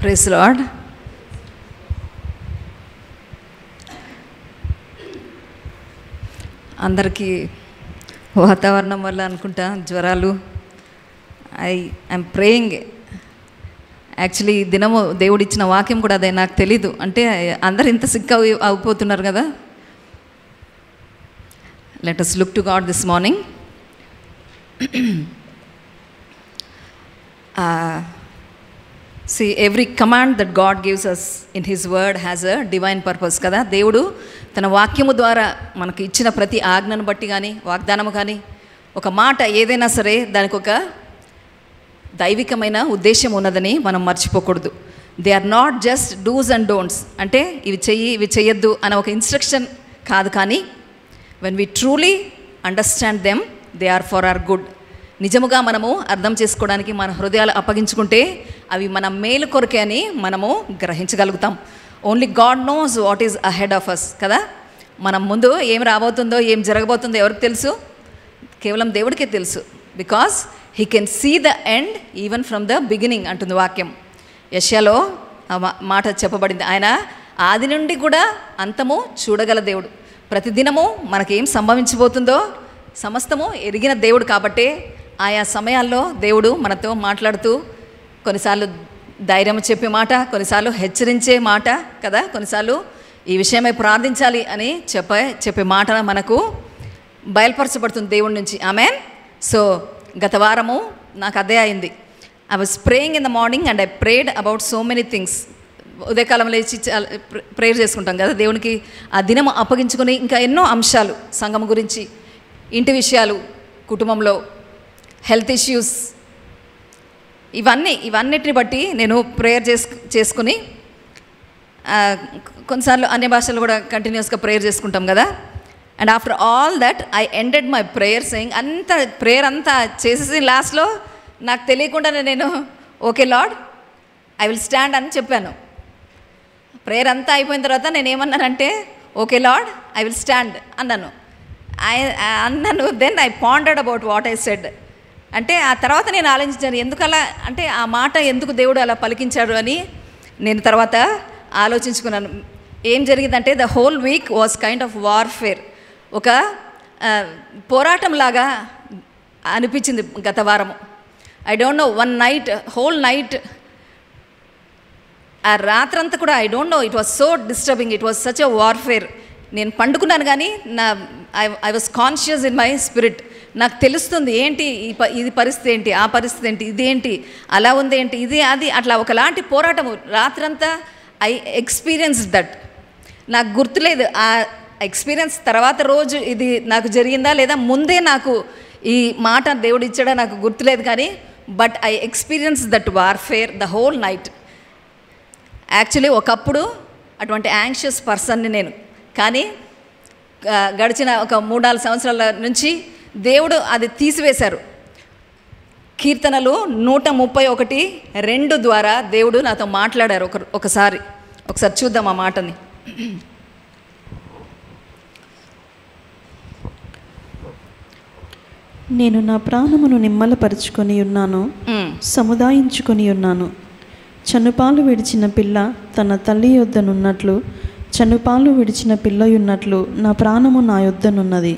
Praise lord. అందరికీ వాతావరణం వల్ల అనుకుంటా జ్వరాలు. I'm praying. యాక్చువల్లీ ఈ దినము దేవుడు ఇచ్చిన వాక్యం కూడా అదే. నాకు తెలీదు, అంటే అందరు ఇంత సిక్ అయిపోతున్నారు కదా. Let us look to God this morning. See, every command that God gives us in His word has a divine purpose కదా. దేవుడు తన వాక్యము ద్వారా మనకు ఇచ్చిన ప్రతి ఆజ్ఞను బట్టి కానీ వాగ్దానము కానీ ఒక మాట ఏదైనా సరే దానికి ఒక దైవికమైన ఉద్దేశం ఉన్నదని మనం మర్చిపోకూడదు. They are not just dos and don'ts, అంటే ఇవి చెయ్యి ఇవి చెయ్యొద్దు అనే ఒక ఇన్స్ట్రక్షన్ కాదు. కానీ when we truly understand them, they are for our good. నిజముగా మనము అర్థం చేసుకోవడానికి మన హృదయాలు అప్పగించుకుంటే అవి మన మేలు కొరకే అని మనము గ్రహించగలుగుతాం. Only God knows what is ahead of us కదా. మనం ముందు ఏం రాబోతుందో ఏం జరగబోతుందో ఎవరికి తెలుసు? కేవలం దేవుడికే తెలుసు. Because he can see the end even from the beginning అంటుంది వాక్యం. యెషయాలో ఆ మాట చెప్పబడింది. ఆయన ఆది నుండి కూడా అంతము చూడగల దేవుడు. ప్రతిదినము మనకేం సంభవించబోతుందో సమస్తము ఎరిగిన దేవుడు. కాబట్టి ఆయా సమయాల్లో దేవుడు మనతో మాట్లాడుతూ కొన్నిసార్లు ధైర్యం చెప్పే మాట, కొన్నిసార్లు హెచ్చరించే మాట కదా, కొన్నిసార్లు ఈ విషయమై ప్రార్థించాలి అని చెప్పే మాట మనకు బయలుపరచబడుతుంది దేవుడి నుంచి. ఆమెన్. సో గత వారము నాకు అదే అయింది. I was praying in the morning and I prayed about so many things. ఉదయకాలం లేచి ప్రేయర్ చేసుకుంటాం కదా దేవునికి. ఆ దినం అప్పగించుకొని ఇంకా ఎన్నో అంశాలు, సంఘం గురించి, ఇంటి విషయాలు, కుటుంబంలో హెల్త్ ఇష్యూస్, ఇవన్నిటిని బట్టి నేను ప్రేయర్ చేసుకుని కొన్నిసార్లు అన్య భాషలు కూడా కంటిన్యూస్గా ప్రేయర్ చేసుకుంటాం కదా. And after all that I ended my prayer saying, prayer అంతా చేసేసి లాస్ట్లో నాకు తెలియకుండానే నేను okay Lord I will stand అని చెప్పాను. ప్రేయర్ అంతా అయిపోయిన తర్వాత నేను ఏమన్నానంటే okay Lord I will stand అన్నాను. Then I pondered about what I said. అంటే ఆ తర్వాత నేను ఆలోచించాను ఎందుకలా, అంటే ఆ మాట ఎందుకు దేవుడు అలా పలికించాడు అని నేను తర్వాత ఆలోచించుకున్నాను. ఏం జరిగిందంటే the whole week was kind of warfare. ఒక పోరాటం లాగా అనిపించింది గత వారము. I don't know, one night, whole night, ఆ రాత్రంతా కూడా I don't know, it was so disturbing, it was such a warfare. నేను పండుకున్నాను కానీ I was conscious in my spirit. నాకు తెలుస్తుంది ఏంటి ఇది పరిస్థితి ఏంటి, ఆ పరిస్థితి ఏంటి, ఇదేంటి అలా ఉంది ఏంటి, ఇది అది, అట్లా ఒకలాంటి పోరాటము రాత్రంతా. I experience that. నాకు గుర్తులేదు ఆ ఎక్స్పీరియన్స్ తర్వాత రోజు ఇది నాకు జరిగిందా లేదా ముందే నాకు ఈ మాట దేవుడు ఇచ్చాడా నాకు గుర్తులేదు. కానీ but I experience that warfare the whole night. Actually ఒకప్పుడు అటువంటి యాంగ్షియస్ పర్సన్ని నేను. కానీ గడిచిన ఒక 3-4 సంవత్సరాల నుంచి దేవుడు అది తీసివేశారు. కీర్తనలు 131:2 ద్వారా దేవుడు నాతో మాట్లాడారు. ఒకసారి చూద్దాం ఆ మాటని. నేను నా ప్రాణమును నిమ్మలపరుచుకొని ఉన్నాను, సముదాయించుకొని ఉన్నాను. చనుపాలు విడిచిన పిల్ల తన తల్లి యొద్దనున్నట్లు, చనుపాలు విడిచిన పిల్లయున్నట్లు నా ప్రాణము నా యొద్దనున్నది.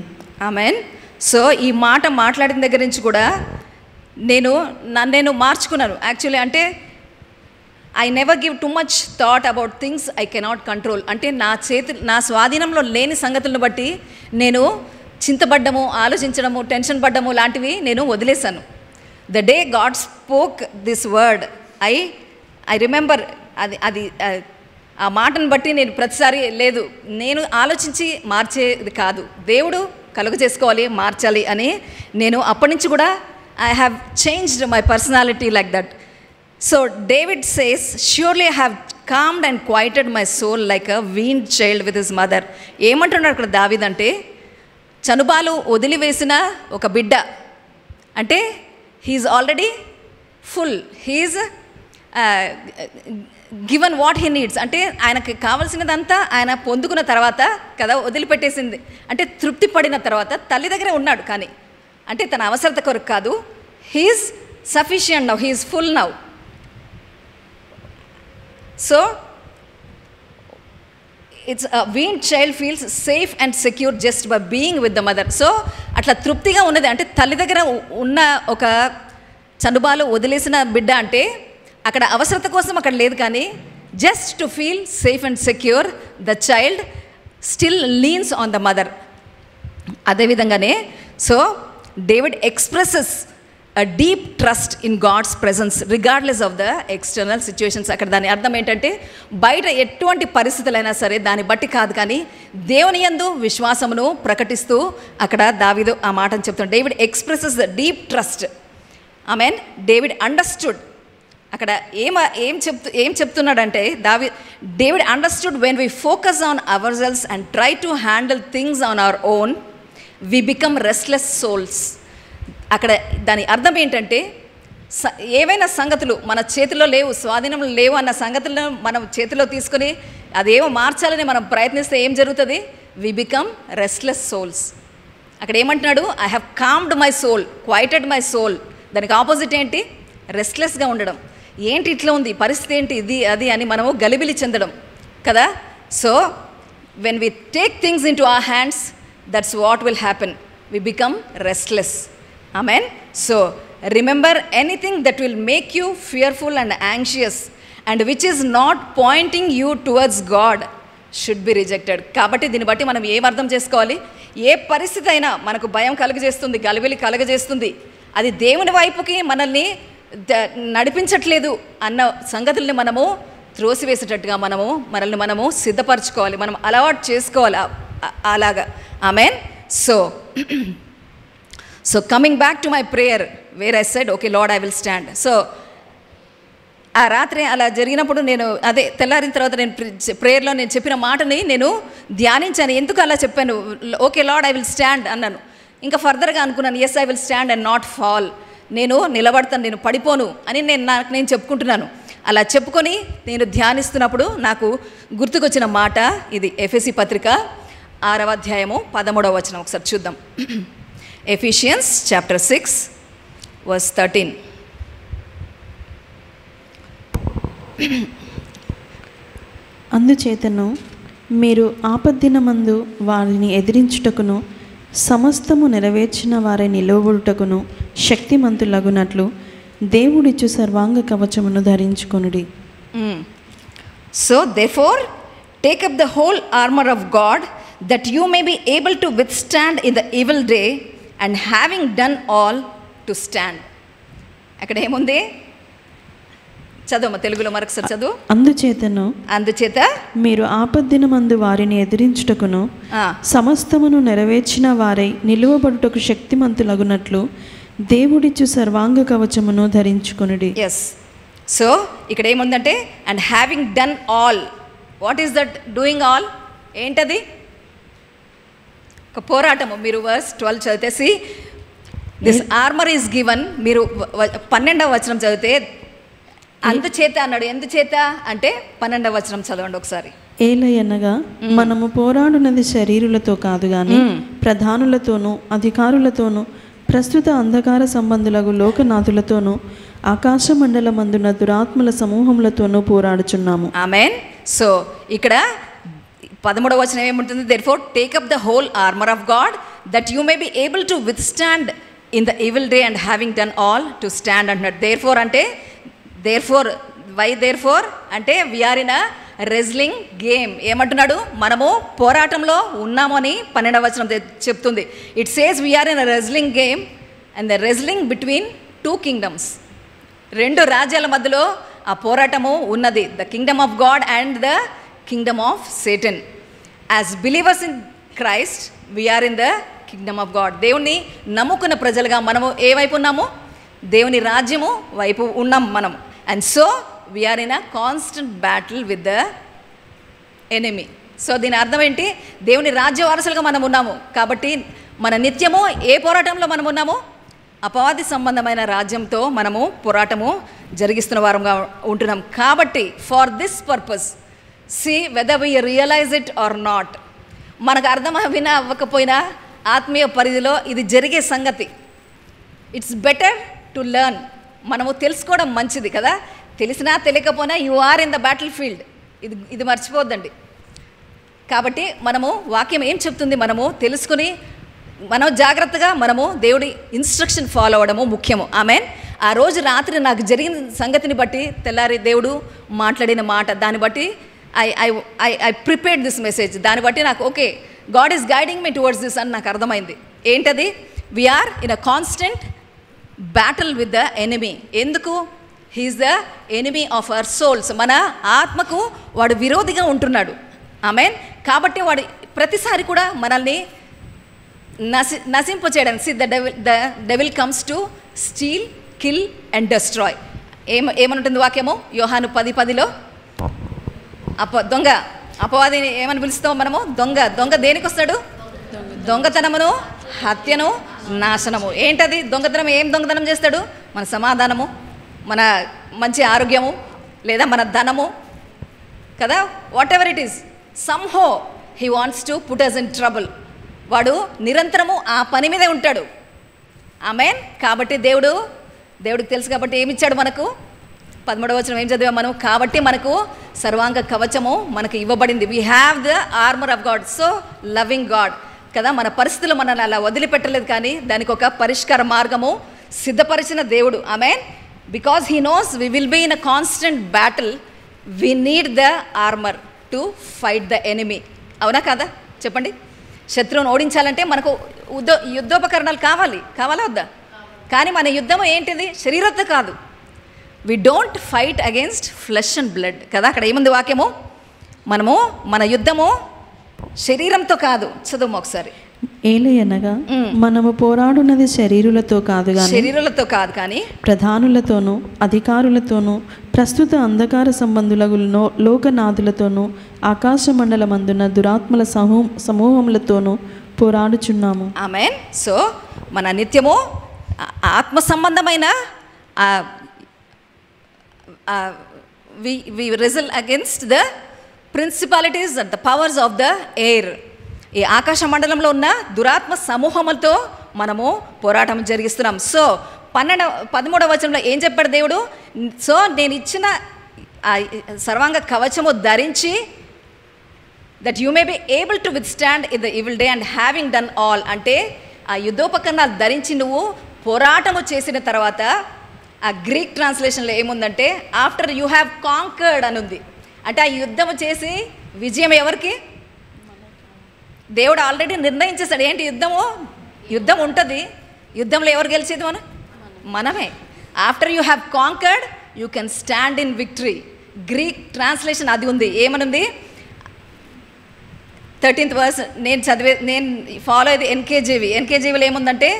ఆమెన్. సో ఈ మాట మాట్లాడిన దగ్గర నుంచి కూడా నేను మార్చుకున్నాను. యాక్చువల్లీ అంటే I never give too much thought about things I cannot control. అంటే నా స్వాధీనంలో లేని సంగతులను బట్టి నేను చింతపడ్డము, ఆలోచించడము, టెన్షన్ పడ్డము లాంటివి నేను వదిలేశాను. The day God spoke this word I remember. అది ఆ మాటను బట్టి నేను ప్రతిసారి లేదు, నేను ఆలోచించి మార్చేది కాదు, దేవుడు కలుగ చేసుకోవాలి, మార్చాలి అని నేను అప్పటి నుంచి కూడా I have changed my personality like that. So David says, surely I have calmed and quieted my soul like a weaned child with his mother. ఏమంటున్నాడు అక్కడ దావీద్ అంటే, చనుబాలు వదిలివేసిన ఒక బిడ్డ అంటే he's already full, he's given what he needs. అంటే ఆయనకి కావాల్సినదంతా ఆయన పొందుకున్న తర్వాత కదా వదిలిపెట్టేసింది. అంటే తృప్తి పడిన తర్వాత తల్లి దగ్గరే ఉన్నాడు. కానీ అంటే తన అవసరత కొరకు కాదు, he's sufficient now, he's full now. So it's wean child feels safe and secure just by being with the mother. So అట్లా తృప్తిగా ఉన్నది అంటే తల్లి దగ్గర ఉన్న ఒక చనుబాలు వదిలేసిన బిడ్డ అంటే అక్కడ అవసరత కోసం అక్కడ లేదు, కానీ just to feel safe and secure the child still leans on the mother. అదేవిధంగానే so David expresses a deep trust in God's presence regardless of the external situations. అక్కడ దాని అర్థం ఏంటంటే బయట ఎటువంటి పరిస్థితులైనా సరే దాన్ని బట్టి కాదు, కానీ దేవుని యందు విశ్వాసమును ప్రకటిస్తూ అక్కడ దావీదు ఆ మాటను చెప్తున్నాడు. David expresses the deep trust. Amen. David understood. అక్కడ ఏం చెప్తున్నాడంటే David understood when we focus on our selves and try to handle things on our own we become restless souls. అక్కడ దాని అర్థం ఏంటంటే ఏవైనా సంగతులు మన చేతిలో లేవు, స్వాధీనంలో లేవు అన్న సంగతులను మనం చేతిలో తీసుకొని అదేమో మార్చాలని మనం ప్రయత్నిస్తే ఏం జరుగుతుంది? We become restless souls. అక్కడ ఏమంటున్నాడు? I have calmed my soul, quieted my soul. దానికి ఆపోజిట్ ఏంటి? రెస్ట్లెస్గా ఉండడం. ఏంటి ఇట్లా ఉంది పరిస్థితి, ఏంటి ఇది అది అని మనము గలిబిలి చెందడం కదా. So when we take things into our hands, that's what will happen. We become restless. Amen. So remember anything that will make you fearful and anxious and which is not pointing you towards God should be rejected. కాబట్టి దీన్ని బట్టి మనం ఏం అర్థం చేసుకోవాలి? ఏ పరిస్థితి అయినా మనకు భయం కలుగజేస్తుంది, గలిబిలి కలుగజేస్తుంది, అది దేవుని వైపుకి మనల్ని నడిపించట్లేదు అన్న సంగతుల్ని మనము త్రోసివేసేటట్టుగా మనల్ని మనము సిద్ధపరచుకోవాలి, మనం అలవాటు చేసుకోవాలి అలాగా. Amen. So coming back to my prayer where I said okay Lord I will stand. So ఆ రాత్రి అలా జరిగినప్పుడు నేను తెల్లారిన తర్వాత నేను ప్రేయర్లో నేను చెప్పిన మాటని నేను ధ్యానించాను. ఎందుకు అలా చెప్పాను? Okay Lord I will stand అన్నాను. ఇంకా ఫర్దర్గా అనుకున్నాను, yes I will stand and not fall. నేను నిలబడతాను, నేను పడిపోను అని నేను చెప్పుకుంటున్నాను. అలా చెప్పుకొని నేను ధ్యానిస్తున్నప్పుడు నాకు గుర్తుకొచ్చిన మాట ఇది. ఎఫెసీ పత్రిక 6వ అధ్యాయము 13వ వచనం ఒకసారి చూద్దాం. Ephesians chapter 6 verse 13. అందుచేతను మీరు ఆపద్దినమందు వారిని ఎదిరించుటకును సమస్తము నెరవేర్చిన వారి నిలవబడుటకును శక్తిమంతులగునట్లు దేవుడిచ్చు సర్వాంగ కవచమును ధరించుకొనుడి. So therefore take up the whole armor of God that you may be able to withstand in the evil day and having done all to stand. అక్కడ ఏముంది? చదువు తెలుగులో మరొకసారి చదువు. అందుచేత మీరు ఆపద్దినమందు వారిని ఎదిరించుటకును సమస్తమును నెరవేర్చిన వారై నిలువబడుటకు శక్తిమంతులగునట్లు దేవుడిచ్చు సర్వాంగ కవచమును ధరించుకొనుడి. ఎస్. సో ఇక్కడ ఏముందంటే and having done all. What is that doing all? ఏంటది? ఒక పోరాటము. మీరు వర్స్ 12 చదివేసి దిస్ ఆర్మర్ ఈజ్ గివన్. మీరు 12వ వచనం చదివితే అందుచేత అన్నాడు. ఎందుచేత అంటే 12వ వచనం చదవండి ఒకసారి. ఏలయనగా మనము పోరాడునది శరీరులతో కాదు గాని ప్రధానులతోనూ అధికారులతోనూ ప్రస్తుత అంధకార సంబంధులకు లోకనాథులతోనూ ఆకాశ మండలమందున దురాత్మల సమూహములతోనూ పోరాడుచున్నాము. ఆమేన్. సో ఇక్కడ 13వ వచనం ఏముంటుంది? therefore take up the whole armor of God that you may be able to withstand in the evil day and having done all to stand అంటున్నాడు. therefore అంటే why therefore అంటే we are in a wrestling game. ఏమంటున్నాడు? మనము పోరాటంలో ఉన్నాము అని 12వ వచనం చెప్తుంది. it says we are in a wrestling game and the wrestling between two kingdoms. 2 రాజ్యాల మధ్యలో ఆ పోరాటము ఉన్నది. the kingdom of God and the kingdom of Satan. as believers in Christ we are in the kingdom of God. దేవుని నమ్ముకున్న ప్రజలుగా మనము ఏ వైపు ఉన్నాము? దేవుని రాజ్యము వైపు ఉన్నాం మనం. and so we are in a constant battle with the enemy. So దీని అర్థం ఏంటి? దేవుని రాజ్య వారసులుగా మనం ఉన్నాము కాబట్టి మన నిత్యము ఏ పోరాటంలో మనం ఉన్నాము? అపవాది సంబంధమైన రాజ్యంతో మనము పోరాటము జరిగిస్తున్న వారంగా ఉంటున్నాం. కాబట్టి for this purpose see whether we realize it or not, మనకు అర్థమైనా అవ్వకపోయినా ఆత్మీయ పరిధిలో ఇది జరిగే సంగతి. It's better to learn. మనము తెలుసుకోవడం మంచిది కదా. తెలిసినా తెలియకపోయినా you are in the battle field. ఇది మర్చిపోద్దండి. కాబట్టి మనము వాక్యం ఏం చెప్తుంది మనము తెలుసుకుని మనం జాగ్రత్తగా మనము దేవుడి ఇన్స్ట్రక్షన్ ఫాలో అవ్వడము ముఖ్యము. ఆమెన్. ఆ రోజు రాత్రి నాకు జరిగిన సంగతిని బట్టి తెల్లారి దేవుడు మాట్లాడిన మాట దాన్ని బట్టి ఐ ప్రిపేర్డ్ దిస్ మెసేజ్. దాన్ని బట్టి నాకు okay, God is guiding me towards this అని నాకు అర్థమైంది. ఏంటది? We're in a constant battle with the enemy. ఎందుకు? He's the enemy of our souls. మన ఆత్మకు వాడు విరోధిగా ఉంటున్నాడు. ఆమెన్. కాబట్టి వాడు ప్రతిసారి కూడా మనల్ని నశింపచేయడానికి the devil comes to steal, kill and destroy. ఏమనుంటుంది వాక్యము? యోహాను 10:10లో దొంగ అపవాదిని ఏమని పిలుస్తామో మనము? దొంగ దేనికి వస్తాడు? దొంగతనమును, హత్యను, నాశనము. ఏంటది దొంగతనం? ఏం దొంగతనం చేస్తాడు? మన సమాధానము, మన మంచి ఆరోగ్యము, లేదా మన ధనము కదా. Whatever it is, somehow he wants to put us in trouble. వాడు నిరంతరము ఆ పని మీదే ఉంటాడు. ఆమెన్. కాబట్టి దేవుడికి తెలుసు కాబట్టి ఏమిచ్చాడు మనకు? 13వ వచనం ఏం చదివాం మనం? కాబట్టి మనకు సర్వాంగ కవచము మనకు ఇవ్వబడింది. We have the armour of God. So loving God కదా. మన పరిస్థితులు మనల్ని అలా వదిలిపెట్టలేదు, కానీ దానికి ఒక పరిష్కార మార్గము సిద్ధపరిచిన దేవుడు. Amen. Because he knows we will be in a constant battle, we need the armour to fight the enemy. అవునా కాదా? చెప్పండి. శత్రువును ఓడించాలంటే మనకు యుద్ధోపకరణాలు కావాలా వద్దా? కానీ మన యుద్ధము ఏంటిది? శరీరంతో కాదు. We don't fight against flesh and blood కదా. అక్కడ ఏముంది వాక్యము? మన యుద్ధము శరీరంతో కాదు. చదువు ఒకసారి. ఏలయనగా మనము పోరాడున్నది శరీరులతో కాదు కానీ ప్రధానులతోనూ అధికారులతోనూ ప్రస్తుత అంధకార సంబంధులకు లోకనాథులతోనూ ఆకాశ మండలమందున దురాత్మల సమూహములతోనూ పోరాడుచున్నాము. ఆమేన్. సో మన నిత్యము ఆత్మ సంబంధమైన we wrestle against the principalities and the powers of the air. ఈ ఆకాశ మండలంలో ఉన్న దురాత్మ సమూహములతో మనము పోరాటం జరిగిస్తున్నాం. సో 13వ వచనంలో ఏం చెప్పాడు దేవుడు? సో నేను ఇచ్చిన సర్వాంగ కవచము ధరించి that you may be able to withstand in the evil day and having done all. అంటే ఆ యుద్ధోపకరణాలు ధరించి నువ్వు పోరాటము చేసిన తర్వాత, ఆ గ్రీక్ ట్రాన్స్లేషన్లో ఏముందంటే ఆఫ్టర్ యూ హ్యావ్ కాంకర్డ్ అని ఉంది. అంటే ఆ యుద్ధము చేసి విజయం ఎవరికి? దేవుడు ఆల్రెడీ నిర్ణయించేశాడు. ఏంటి? యుద్ధం ఉంటుంది. యుద్ధంలో ఎవరు గెలిచేది? మనమే. After you have conquered you can stand in victory. Greek translation అది ఉంది. ఏమనుంది? 13th verse నేను ఫాలో అయ్యేది ఎన్కేజీవీలో ఏముందంటే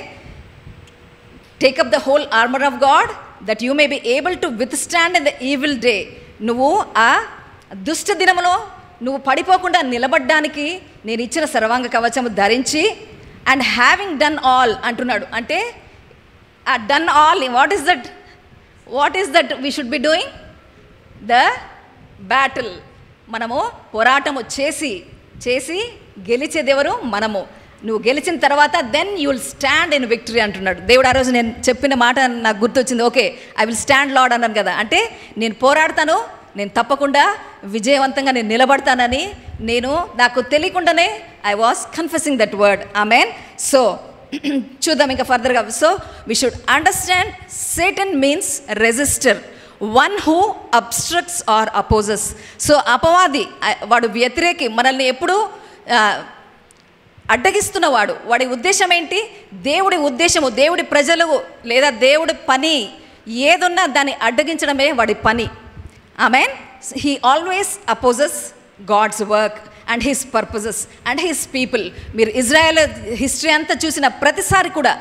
take up the whole armour of God that you may be able to withstand in the evil day. నువ్వు ఆ దుష్ట దినములో నువ్వు పడిపోకుండా నిలబడ్డానికి నేను ఇచ్చిన సర్వాంగ కవచము ధరించి అండ్ హ్యావింగ్ డన్ ఆల్ అంటున్నాడు. అంటే ఆ done all what is that we should be doing? The battle. మనము పోరాటము చేసి గెలిచేదెవరు? మనము. నువ్వు గెలిచిన తర్వాత then you will stand in victory అంటున్నాడు దేవుడు. ఆ రోజు నేను చెప్పిన మాట నాకు గుర్తొచ్చింది. Okay, I will stand Lord అన్నాను కదా. అంటే నేను పోరాడతాను, నేను తప్పకుండా విజయవంతంగా నేను నిలబడతానని నాకు తెలియకుండానే I was confessing that word. Amen. So చూద్దాం ఇంకా ఫర్దర్గా. So we should understand Satan means resister, one who obstructs or opposes. So అపవాది వాడు వ్యతిరేకి, మనల్ని ఎప్పుడు అడ్డగిస్తున్నవాడు. వాడి ఉద్దేశం ఏంటి? దేవుడి ఉద్దేశము, దేవుడి ప్రజలు లేదా దేవుడి పని ఏదున్నా దాన్ని అడ్డగించడమే వాడి పని. Amen. He always opposes God's work and his purposes and his people. మీరు ఇజ్రాయెల్ హిస్టరీ అంతా చూసిన ప్రతిసారి కూడా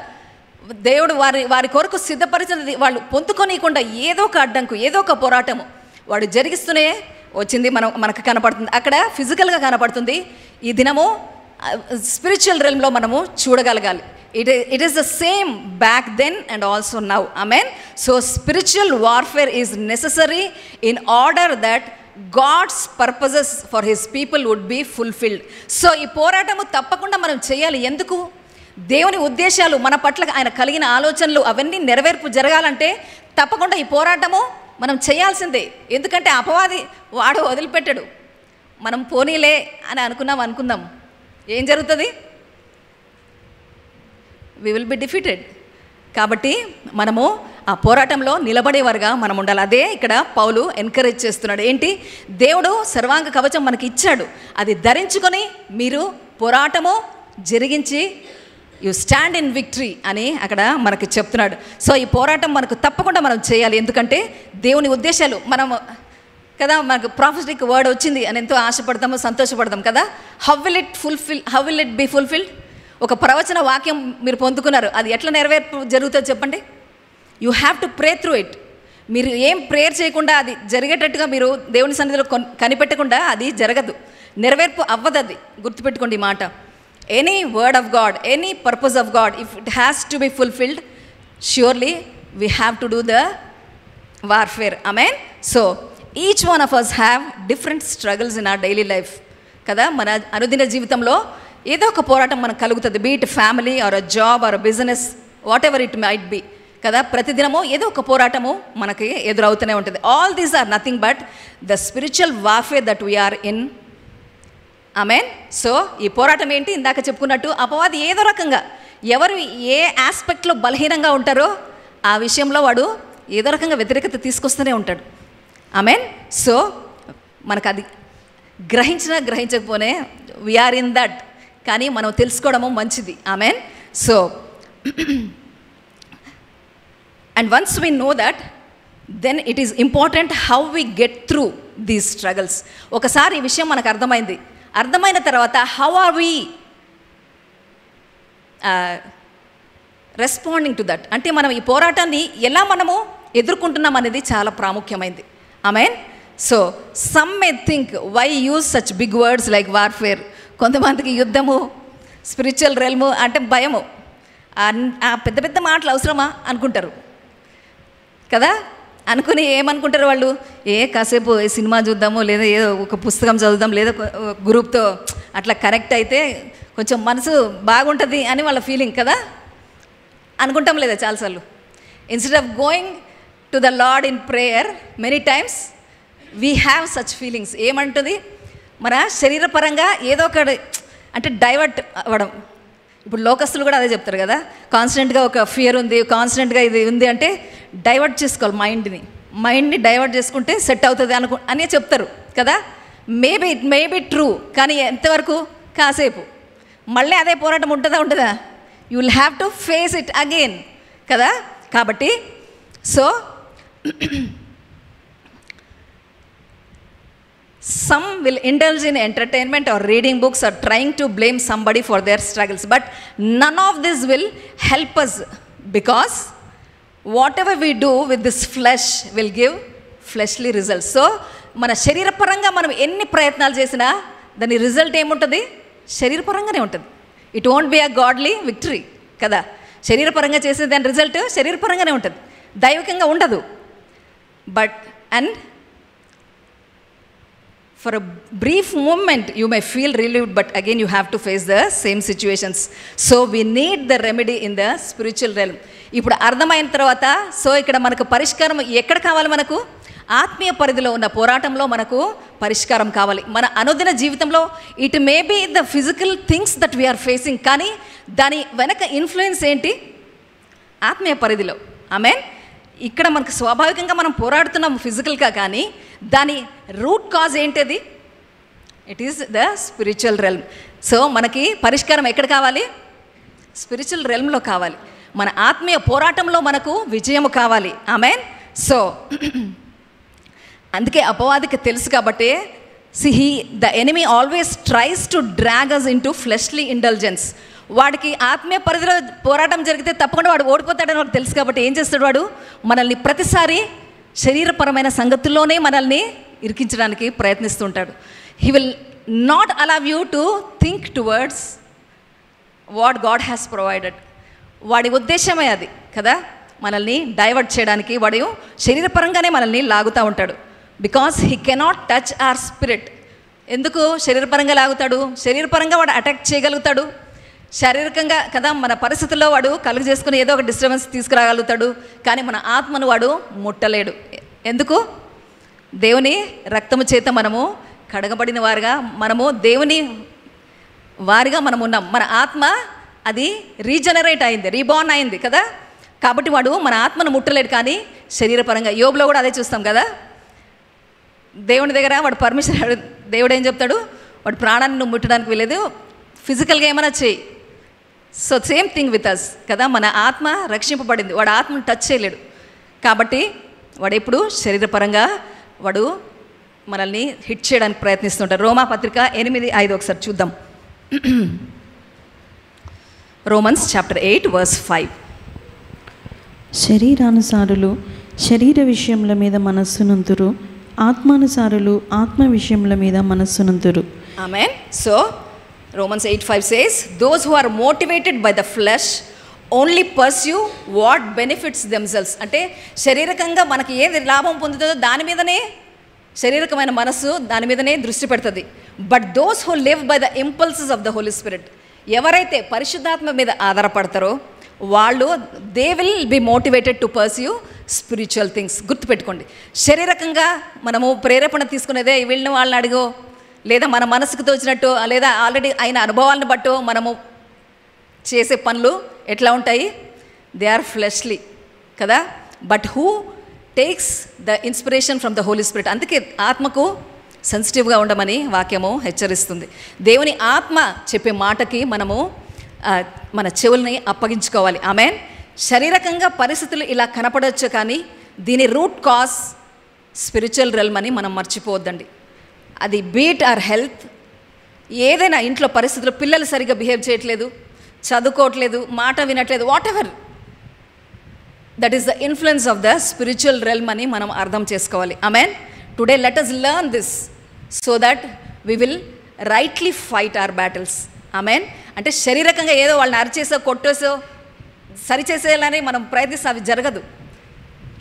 దేవుడు వారి కొరకు సిద్ధపరిచినది వాళ్ళు పొందుకోనియకుండా ఏదో ఒక అడ్డంకు, ఏదో ఒక పోరాటము వాడు జరిగిస్తూనే వచ్చింది. మనకు కనపడుతుంది. అక్కడ ఫిజికల్గా కనపడుతుంది. ఈ దినము స్పిరిచువల్ రెల్మ్లో మనము చూడగలగాలి. It is the same back then and also now. Amen. So spiritual warfare is necessary in order that God's purposes for his people would be fulfilled. So ఈ పోరాటము తప్పకుండా మనం చేయాలి. ఎందుకు? దేవుని ఉద్దేశాలు మన పట్ల ఆయన కలిగిన ఆలోచనలు అవన్నీ నెరవేర్పు జరగాలంటే తప్పకుండా ఈ పోరాటము మనం చేయాల్సిందే. ఎందుకంటే అపవాది వాడు వదిలిపెట్టాడు. మనం పోనీలే అని అనుకుందాం, ఏం జరుగుతుంది? We will be defeated. కాబట్టి మనము ఆ పోరాటంలో నిలబడేవారుగా మనం ఉండాలి. అదే ఇక్కడ పౌలు ఎంకరేజ్ చేస్తున్నాడు. ఏంటి? దేవుడు సర్వాంగ కవచం మనకి ఇచ్చాడు, అది ధరించుకొని మీరు పోరాటము జరిగించి యు స్టాండ్ ఇన్ విక్టరీ అని అక్కడ మనకి చెప్తున్నాడు. సో ఈ పోరాటం మనకు తప్పకుండా మనం చేయాలి. ఎందుకంటే దేవుని ఉద్దేశాలు మనం కదా, మనకు ప్రాఫెటిక్ వర్డ్ వచ్చింది అని ఎంతో ఆశపడతాము, సంతోషపడతాం కదా. How will it be fulfilled? ఒక ప్రవచన వాక్యం మీరు పొందుకున్నారు, అది ఎట్లా నెరవేర్పు జరుగుతుందో చెప్పండి. You have to pray through it. మీరు ఏం ప్రేయర్ చేయకుండా అది జరిగేటట్టుగా మీరు దేవుని సన్నిధిలో కనిపెట్టకుండా అది జరగదు, నెరవేర్పు అవ్వదు. అది గుర్తుపెట్టుకోండి ఈ మాట. Any word of God, any purpose of God, if it has to be fulfilled, surely we have to do the warfare. Amen. So each one of us have different struggles in our daily life కదా. మన అనుదిన జీవితంలో ఏదో ఒక పోరాటం మనకు కలుగుతుంది. Be it family or a job or a business, whatever it might be కదా. ప్రతిదినము ఏదో ఒక పోరాటము మనకి ఎదురవుతూనే ఉంటుంది. All these are nothing but the spiritual warfare that we are in. Amen. So ఈ పోరాటం ఏంటి? ఇందాక చెప్పుకున్నట్టు అపవాది ఏదో రకంగా ఎవరు ఏ ఆస్పెక్ట్లో బలహీనంగా ఉంటారో ఆ విషయంలో వాడు ఏదో రకంగా వ్యతిరేకత తీసుకొస్తూనే ఉంటాడు. ఆమెన్. సో మనకు అది గ్రహించకపోనే వీఆర్ ఇన్ దట్, కానీ మనం తెలుసుకోవడము మంచిది. Amen. So and once we know that, then it is important how we get through these struggles. ఒకసారి ఈ విషయం మనకు అర్థమైన తర్వాత how are we responding to that, అంటే మనం ఈ పోరాటాన్ని ఎలా మనము ఎదుర్కొంటున్నాం అనేది చాలా ప్రాముఖ్యమైంది. Amen. So some may think why use such big words like warfare. కొంతమందికి యుద్ధము, స్పిరిచువల్ రెల్ము అంటే భయము, ఆ పెద్ద పెద్ద మాటలు అవసరమా అనుకుంటారు కదా. అనుకుని ఏమనుకుంటారు వాళ్ళు, కాసేపు సినిమా చూద్దాము, లేదా ఏదో ఒక పుస్తకం చదువుదాం, లేదా గ్రూప్తో అట్లా కనెక్ట్ అయితే కొంచెం మనసు బాగుంటుంది అని వాళ్ళ ఫీలింగ్ కదా. అనుకుంటాం లేదా చాలాసార్లు. Instead of going to the lord in prayer many times we have such feelings. ఏమంటుంది? మన శరీరపరంగా ఏదో ఒక అంటే డైవర్ట్ అవ్వడం. ఇప్పుడు లోకస్తులు కూడా అదే చెప్తారు కదా, కాన్స్టెంట్గా ఒక ఫియర్ ఉంది, కాన్స్టెంట్గా ఇది ఉంది అంటే డైవర్ట్ చేసుకోవాలి మైండ్ని డైవర్ట్ చేసుకుంటే సెట్ అవుతుంది అనే చెప్తారు కదా. Maybe it may be true, కానీ ఎంతవరకు? కాసేపు. మళ్ళీ అదే పోరాటం ఉంటుందా? You will have to face it again కదా. కాబట్టి so some will indulge in entertainment or reading books or trying to blame somebody for their struggles, but none of this will help us, because whatever we do with this flesh will give fleshly results. So మన శరీరపరంగా మనం ఎన్ని ప్రయత్నాలు చేసినా దాని result ఏముంటుంది? శరీరపరంగానే ఉంటుంది. It won't be a godly victory కదా. శరీరపరంగా చేసే దాని రిజల్ట్ శరీరపరంగానే ఉంటుంది, దైవికంగా ఉండదు. But and for a brief moment you may feel relieved, but again you have to face the same situations. So we need the remedy in the spiritual realm. ఇప్పుడు అర్థమైన తర్వాత so ఇక్కడ మనకు పరిష్కారం ఎక్కడ కావాలి? మనకు ఆత్మీయ పరిధిలో ఉన్న పోరాటంలో మనకు పరిష్కారం కావాలి. మన అనుదిన జీవితంలో it may be the physical things that we are facing, కానీ దాని వెనక ఇన్ఫ్లుయెన్స్ ఏంటి? ఆత్మీయ పరిధిలో. ఆమెన్. ఇక్కడ మనకు స్వాభావికంగా మనం పోరాడుతున్నాం ఫిజికల్గా, కానీ దాని రూట్ కాజ్ ఏంటిది? It is the spiritual realm. So మనకి పరిష్కారం ఎక్కడ కావాలి? స్పిరిచువల్ రెల్మ్లో కావాలి. మన ఆత్మీయ పోరాటంలో మనకు విజయము కావాలి. ఆమెన్. సో అందుకే అపవాదికి తెలుసు కాబట్టి the enemy always tries to drag us into fleshly intelligence. వాడికి ఆత్మీయ పరిధిలో పోరాటం జరిగితే తప్పకుండా వాడు ఓడిపోతాడని వాడికి తెలుసు కాబట్టి ఏం చేస్తాడు? వాడు మనల్ని ప్రతిసారి శరీరపరమైన సంగతుల్లోనే మనల్ని ఇరికించడానికి ప్రయత్నిస్తుంటాడు. He will not allow you to think towards what God has provided. వాడి ఉద్దేశమే అది కదా, మనల్ని డైవర్ట్ చేయడానికి వాడు శరీరపరంగానే మనల్ని లాగుతూ ఉంటాడు. Because he cannot touch our spirit. ఎందుకు శరీరపరంగా లాగుతాడు? శరీరపరంగా వాడు అటాక్ చేయగలుగుతాడు, శారీరకంగా కదా మన పరిస్థితుల్లో వాడు కలుగు చేసుకుని ఏదో ఒక డిస్టర్బెన్స్ తీసుకురాగలుగుతాడు, కానీ మన ఆత్మను వాడు ముట్టలేడు. ఎందుకు? దేవుని రక్తము చేత మనము కడగబడిన వారుగా, మనము దేవుని వారిగా మనం ఉన్నాం. మన ఆత్మ అది రీజనరేట్ అయింది, రీబార్న్ అయింది కదా. కాబట్టి వాడు మన ఆత్మను ముట్టలేడు, కానీ శరీరపరంగా. యోబులో కూడా అదే చూస్తాం కదా. దేవుని దగ్గర వాడు పర్మిషన్, దేవుడు ఏం చెప్తాడు? వాడు ప్రాణాన్ని నువ్వు ముట్టడానికి వెళ్ళలేదు, ఫిజికల్గా ఏమైనా చేయి. So same thing with us కదా. మన ఆత్మ రక్షింపబడింది, వాడు ఆత్మను టచ్ చేయలేడు. కాబట్టి వాడు ఎప్పుడు శరీరపరంగా వాడు మనల్ని హిట్ చేయడానికి ప్రయత్నిస్తుంటాడు. రోమా పత్రిక 8:5 ఒకసారి చూద్దాం. Romans chapter 8 verse 5. శరీరానుసారులు శరీర విషయముల మీద మనస్సునంతురు, ఆత్మానుసారులు ఆత్మ విషయముల మీద మనస్సునంతురు. Amen. So Romans 8:5 says, those who are motivated by the flesh only pursue what benefits themselves. అంటే శారీరకంగా మనకి ఏది లాభం పొందుతుందో దాని మీదనే శారీరకమైన మనస్సు దాని మీదనే దృష్టి పెడుతుంది. But those who live by the impulses of the Holy Spirit, ఎవరైతే పరిశుద్ధాత్మ మీద ఆధారపడతారో వాళ్ళు they will be motivated to pursue spiritual things. గుర్తుపెట్టుకోండి, శారీరకంగా మనము ప్రేరేపణ తీసుకునేదే వీళ్ళని వాళ్ళని అడిగో, లేదా మన మనసుకు తోచినట్టు, లేదా ఆల్రెడీ అయిన అనుభవాలను బట్టో మనము చేసే పనులు ఎట్లా ఉంటాయి? దే ఆర్ ఫ్లెష్లీ కదా. But who takes the inspiration from the Holy Spirit. అందుకే ఆత్మకు సెన్సిటివ్గా ఉండమని వాక్యము హెచ్చరిస్తుంది. దేవుని ఆత్మ చెప్పే మాటకి మనము మన చెవుల్ని అప్పగించుకోవాలి. ఆమేన్. శారీరకంగా పరిస్థితులు ఇలా కనపడవచ్చు, కానీ దీని రూట్ కాజ్ స్పిరిచువల్ రెల్మ్ అని మనం మర్చిపోవద్దండి. అది బీట్ ఆర్ హెల్త్, ఏదైనా ఇంట్లో పరిస్థితులు, పిల్లలు సరిగ్గా బిహేవ్ చేయట్లేదు, చదువుకోవట్లేదు, మాట వినట్లేదు, whatever, that is the influence of the spiritual realm అని మనం అర్థం చేసుకోవాలి. Amen. Today let us learn this so that we will rightly fight our battles. ఆమేన్. అంటే శారీరకంగా ఏదో వాళ్ళని అరిచేసో కొట్టేసో సరిచేసేయాలని మనం ప్రయత్నిస్తే అవి జరగదు.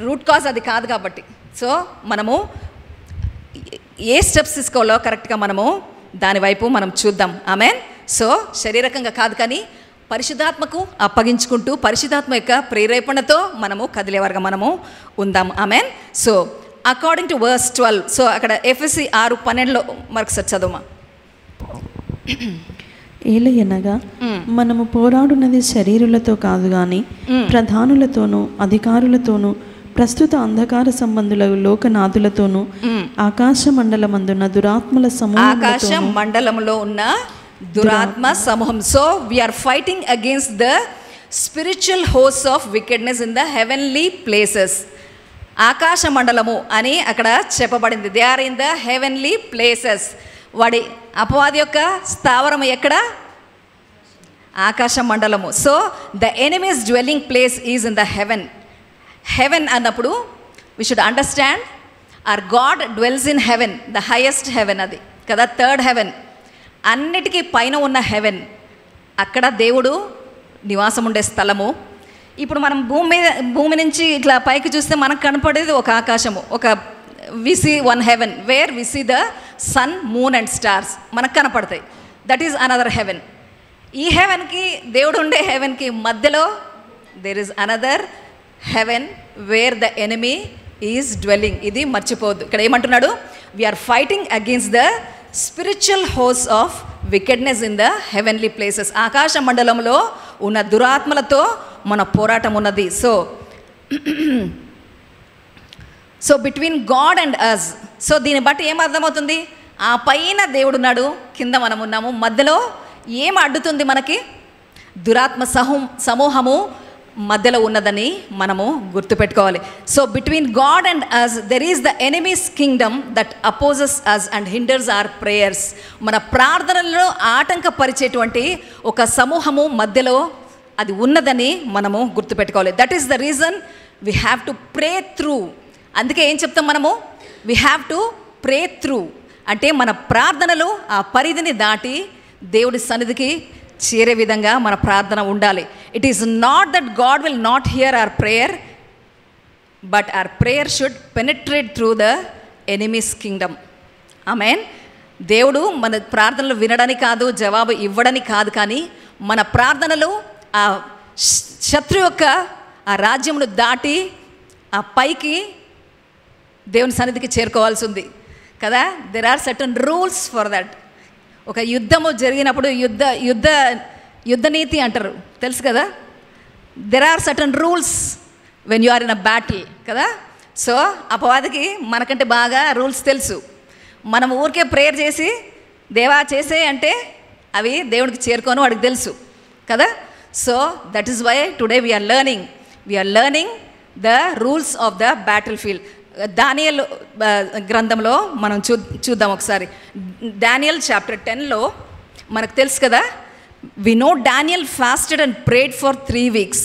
రూట్ కాజ్ అది కాదు. కాబట్టి సో మనము ఏ స్టెప్స్ తీసుకోవాలో కరెక్ట్గా మనము దానివైపు మనం చూద్దాం. ఆమేన్. సో శారీరకంగా కాదు, కానీ పరిశుద్ధాత్మకు అప్పగించుకుంటూ పరిశుద్ధాత్మ యొక్క ప్రేరేపణతో మనము కదిలేవారుగా మనము ఉందాం. Amen. So according to verse 12, so అక్కడ ఎఫెసీ 6:12 మరొకసారి చదువుమా. ఏలయనగా మనము పోరాడున్నది శరీరులతో కాదు గాని ప్రధానులతోనూ అధికారులతోనూ ప్రస్తుత అంధకార సంబంధుల లోకనాథులతోనూ ఆకాశ మండలమందున్న దురాత్మల ఆకాశ మండలంలో ఉన్న దురాత్మ సమూహం. So we're fighting against the spiritual host of wickedness in the heavenly places. ఆకాశ మండలము అని అక్కడ చెప్పబడింది. They are in the heavenly places. వాడి అపవాది యొక్క స్థావరం ఎక్కడ? ఆకాశ మండలము. So the enemy's dwelling place is in the heaven. Heaven అన్నప్పుడు we should understand our God dwells in heaven, the highest heaven అది కదా, థర్డ్ హెవెన్, అన్నిటికీ పైన ఉన్న హెవెన్. అక్కడ దేవుడు నివాసం ఉండే స్థలము. ఇప్పుడు మనం భూమి నుంచి ఇట్లా పైకి చూస్తే మనకు కనపడేది ఒక ఆకాశము, ఒక we see one heaven where we see the sun, moon and stars మనకు కనపడతాయి. That is another heaven. ఈ హెవెన్కి దేవుడు ఉండే హెవెన్కి మధ్యలో there is another heaven where the enemy is dwelling. ఇది మర్చిపోవద్దు. ఇక్కడ ఏమంటున్నాడు? We are fighting against the spiritual host of wickedness in the heavenly places. ఆకాశ మండలంలో ఉన్న దురాత్మలతో మన పోరాటం ఉన్నది. So between God and us. So దీన్ని బట్టి ఏం అర్థమవుతుంది? ఆ పైన దేవుడున్నాడు, కింద మనం ఉన్నాము, మధ్యలో ఏం అడ్డుతుంది మనకి? దురాత్మ సమూహము మధ్యలో ఉన్నదని మనము గుర్తుపెట్టుకోవాలి. So between God and us there is the enemy's kingdom that opposes us and hinders our prayers. మన ప్రార్థనలను ఆటంకపరిచేటువంటి ఒక సమూహము మధ్యలో అది ఉన్నదని మనము గుర్తుపెట్టుకోవాలి. That is the reason we have to pray through. అందుకే ఏం చెప్తాం మనము? We have to pray through అంటే మన ప్రార్థనలు ఆ పరిధిని దాటి దేవుడి సన్నిధికి చేరే విధంగా మన ప్రార్థన ఉండాలి. It is not that God will not hear our prayer, but our prayer should penetrate through the enemy's kingdom. Amen. దేవుడు మన ప్రార్థనలు వినడానికి కాదు, జవాబు ఇవ్వడానికి కాదు, కానీ మన ప్రార్థనలు ఆ శత్రు యొక్క ఆ రాజ్యమును దాటి ఆ పైకి దేవుని సన్నిధికి చేరుకోవాల్సి ఉంది కదా. There are certain rules for that. ఒక యుద్ధము జరిగినప్పుడు యుద్ధ నీతి అంటారు, తెలుసు కదా. There are certain rules when you are in a battle కదా. సో అపవాదికి మనకంటే బాగా రూల్స్ తెలుసు. మనం ఊరికే ప్రేయర్ చేసి దేవా చేసే అంటే అవి దేవుడికి చేరుకోను వాడికి తెలుసు కదా. So that is why today we are learning the rules of the battle field. Daniel గ్రంథంలో మనం చూద్దాం ఒకసారి. డానియల్ చాప్టర్ 10లో మనకు తెలుసు కదా, we know Daniel fasted and prayed for 3 weeks.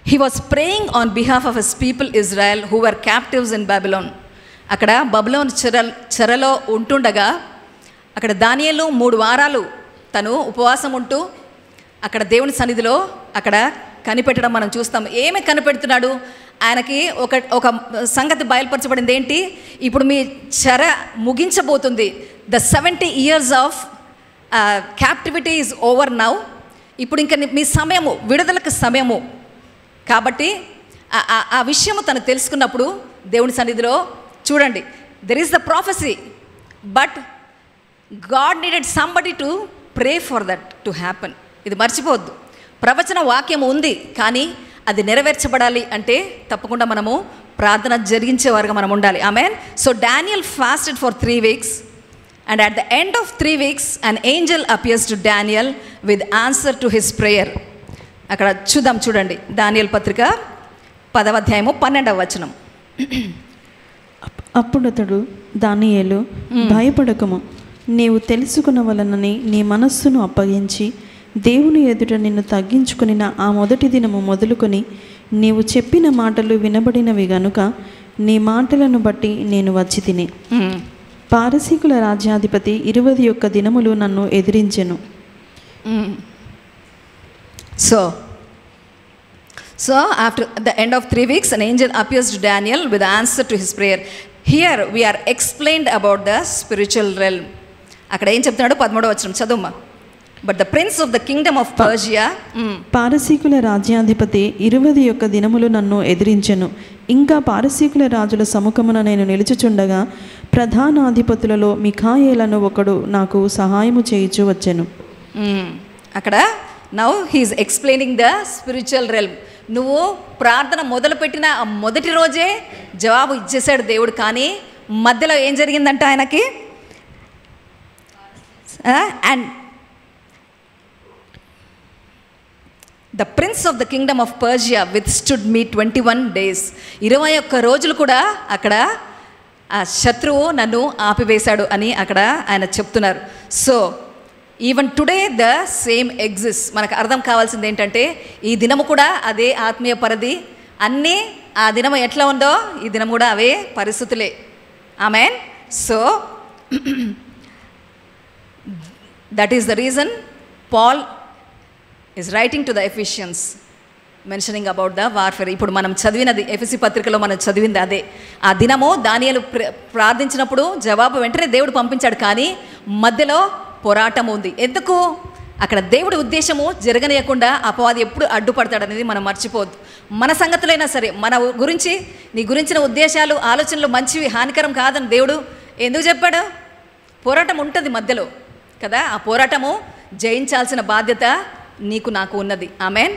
He was praying on behalf of his people Israel who were captives in Babylon. అక్కడ బబులోన్ చెరలో ఉంటుండగా అక్కడ దానియేలు 3 వారాలు తను ఉపవాసం ఉంటూ అక్కడ దేవుని సన్నిధిలో అక్కడ కనిపెట్టడం మనం చూస్తాం. ఏమి కనిపెడుతున్నాడు? ఆయనకి ఒక సంగతి బయలుపరచబడింది. ఏంటి? ఇప్పుడు మీ చెర ముగించబోతుంది. The 70 years of captivity is over now. ఇప్పుడు ఇంకా మీ సమయము, విడుదలకు సమయము. కాబట్టి ఆ విషయము తను తెలుసుకున్నప్పుడు దేవుని సన్నిధిలో చూడండి, there is the prophecy, but God needed somebody to pray for that to happen. ఇది మర్చిపోవద్దు. ప్రవచన వాక్యం ఉంది, కానీ అది నెరవేర్చబడాలి అంటే తప్పకుండా మనము ప్రార్థన జరిగించేవారుగా మనం ఉండాలి. Amen. So Daniel fasted for 3 weeks and at the end of 3 weeks an angel appears to Daniel with answer to his prayer. అక్కడ చూడండి దానియేలు పత్రిక 10వ అధ్యాయము 12వ వచనం. అప్పుడు అతడు దానియేలు, భయపడకము, నీవు తెలుసుకునవలనని నీ మనస్సును అప్పగించి దేవుని ఎదుట నిన్ను తగ్గించుకుని ఆ మొదటి దినము మొదలుకొని నీవు చెప్పిన మాటలు వినబడినవి గనుక నీ మాటలను బట్టి నేను వచ్చి తిని. పారసీకుల రాజ్యాధిపతి 21 దినములు నన్ను ఎదిరించెను. So after the end of 3 weeks, an angel appears to Daniel with the answer to his prayer. Here we are explained about the spiritual realm. అక్కడ ఏం చెప్తున్నాడు? 13వ వచనం చదువుమా. But the prince of the kingdom of Persia, పారసీకుల రాజ్యాధిపతి 21 దినములు నన్ను ఎదిరించెను. ఇంకా పారసీకుల రాజుల సముఖమున నేను నిలుచుచుండగా ప్రధానాధిపతులలో మిఖాయేలను ఒకడు నాకు సహాయము చేయుచు వచ్చెను. అక్కడ now he is explaining the spiritual realm. నువ్వు ప్రార్థన మొదలుపెట్టిన ఆ మొదటి రోజే జవాబు ఇచ్చేసాడు దేవుడు. కానీ మధ్యలో ఏం జరిగిందంట ఆయనకి? And the prince of the kingdom of Persia withstood me 21 days. 21 రోజులు కూడా అక్కడ ఆ శత్రువు నన్ను ఆపివేశాడు అని అక్కడ ఆయన చెప్తున్నారు. So even today the same exist. మనకు అర్థం కావాల్సింది ఏంటంటే ఈ దినము కూడా అదే ఆత్మీయ పరిధి. అన్నీ ఆ దినము ఎట్లా ఉందో ఈ దినం కూడా అవే పరిస్థితులే. Amen. So that is the reason Paul is writing to the Ephesians mentioning about the warfare. ఇప్పుడు మనం చదివినది ఎఫెసీ పత్రికలో మనం చదివింది అదే. ఆ దినము దానియేలు ప్రార్థించినప్పుడు జవాబు వెంటనే దేవుడు పంపించాడు, కానీ మధ్యలో పోరాటం ఉంది. ఎందుకు? అక్కడ దేవుడి ఉద్దేశము జరగనీయకుండా అపవాది ఎప్పుడు అడ్డుపడతాడనేది మనం మర్చిపోవద్దు. మన సంగతులైనా సరే, మన గురించి నీ గురించిన ఉద్దేశాలు ఆలోచనలు మంచివి, హానికరం కాదని దేవుడు ఎందుకు చెప్పాడు? పోరాటం ఉంటుంది మధ్యలో కదా. ఆ పోరాటము జయించాల్సిన బాధ్యత నీకు నాకు ఉన్నది. ఆమెన్.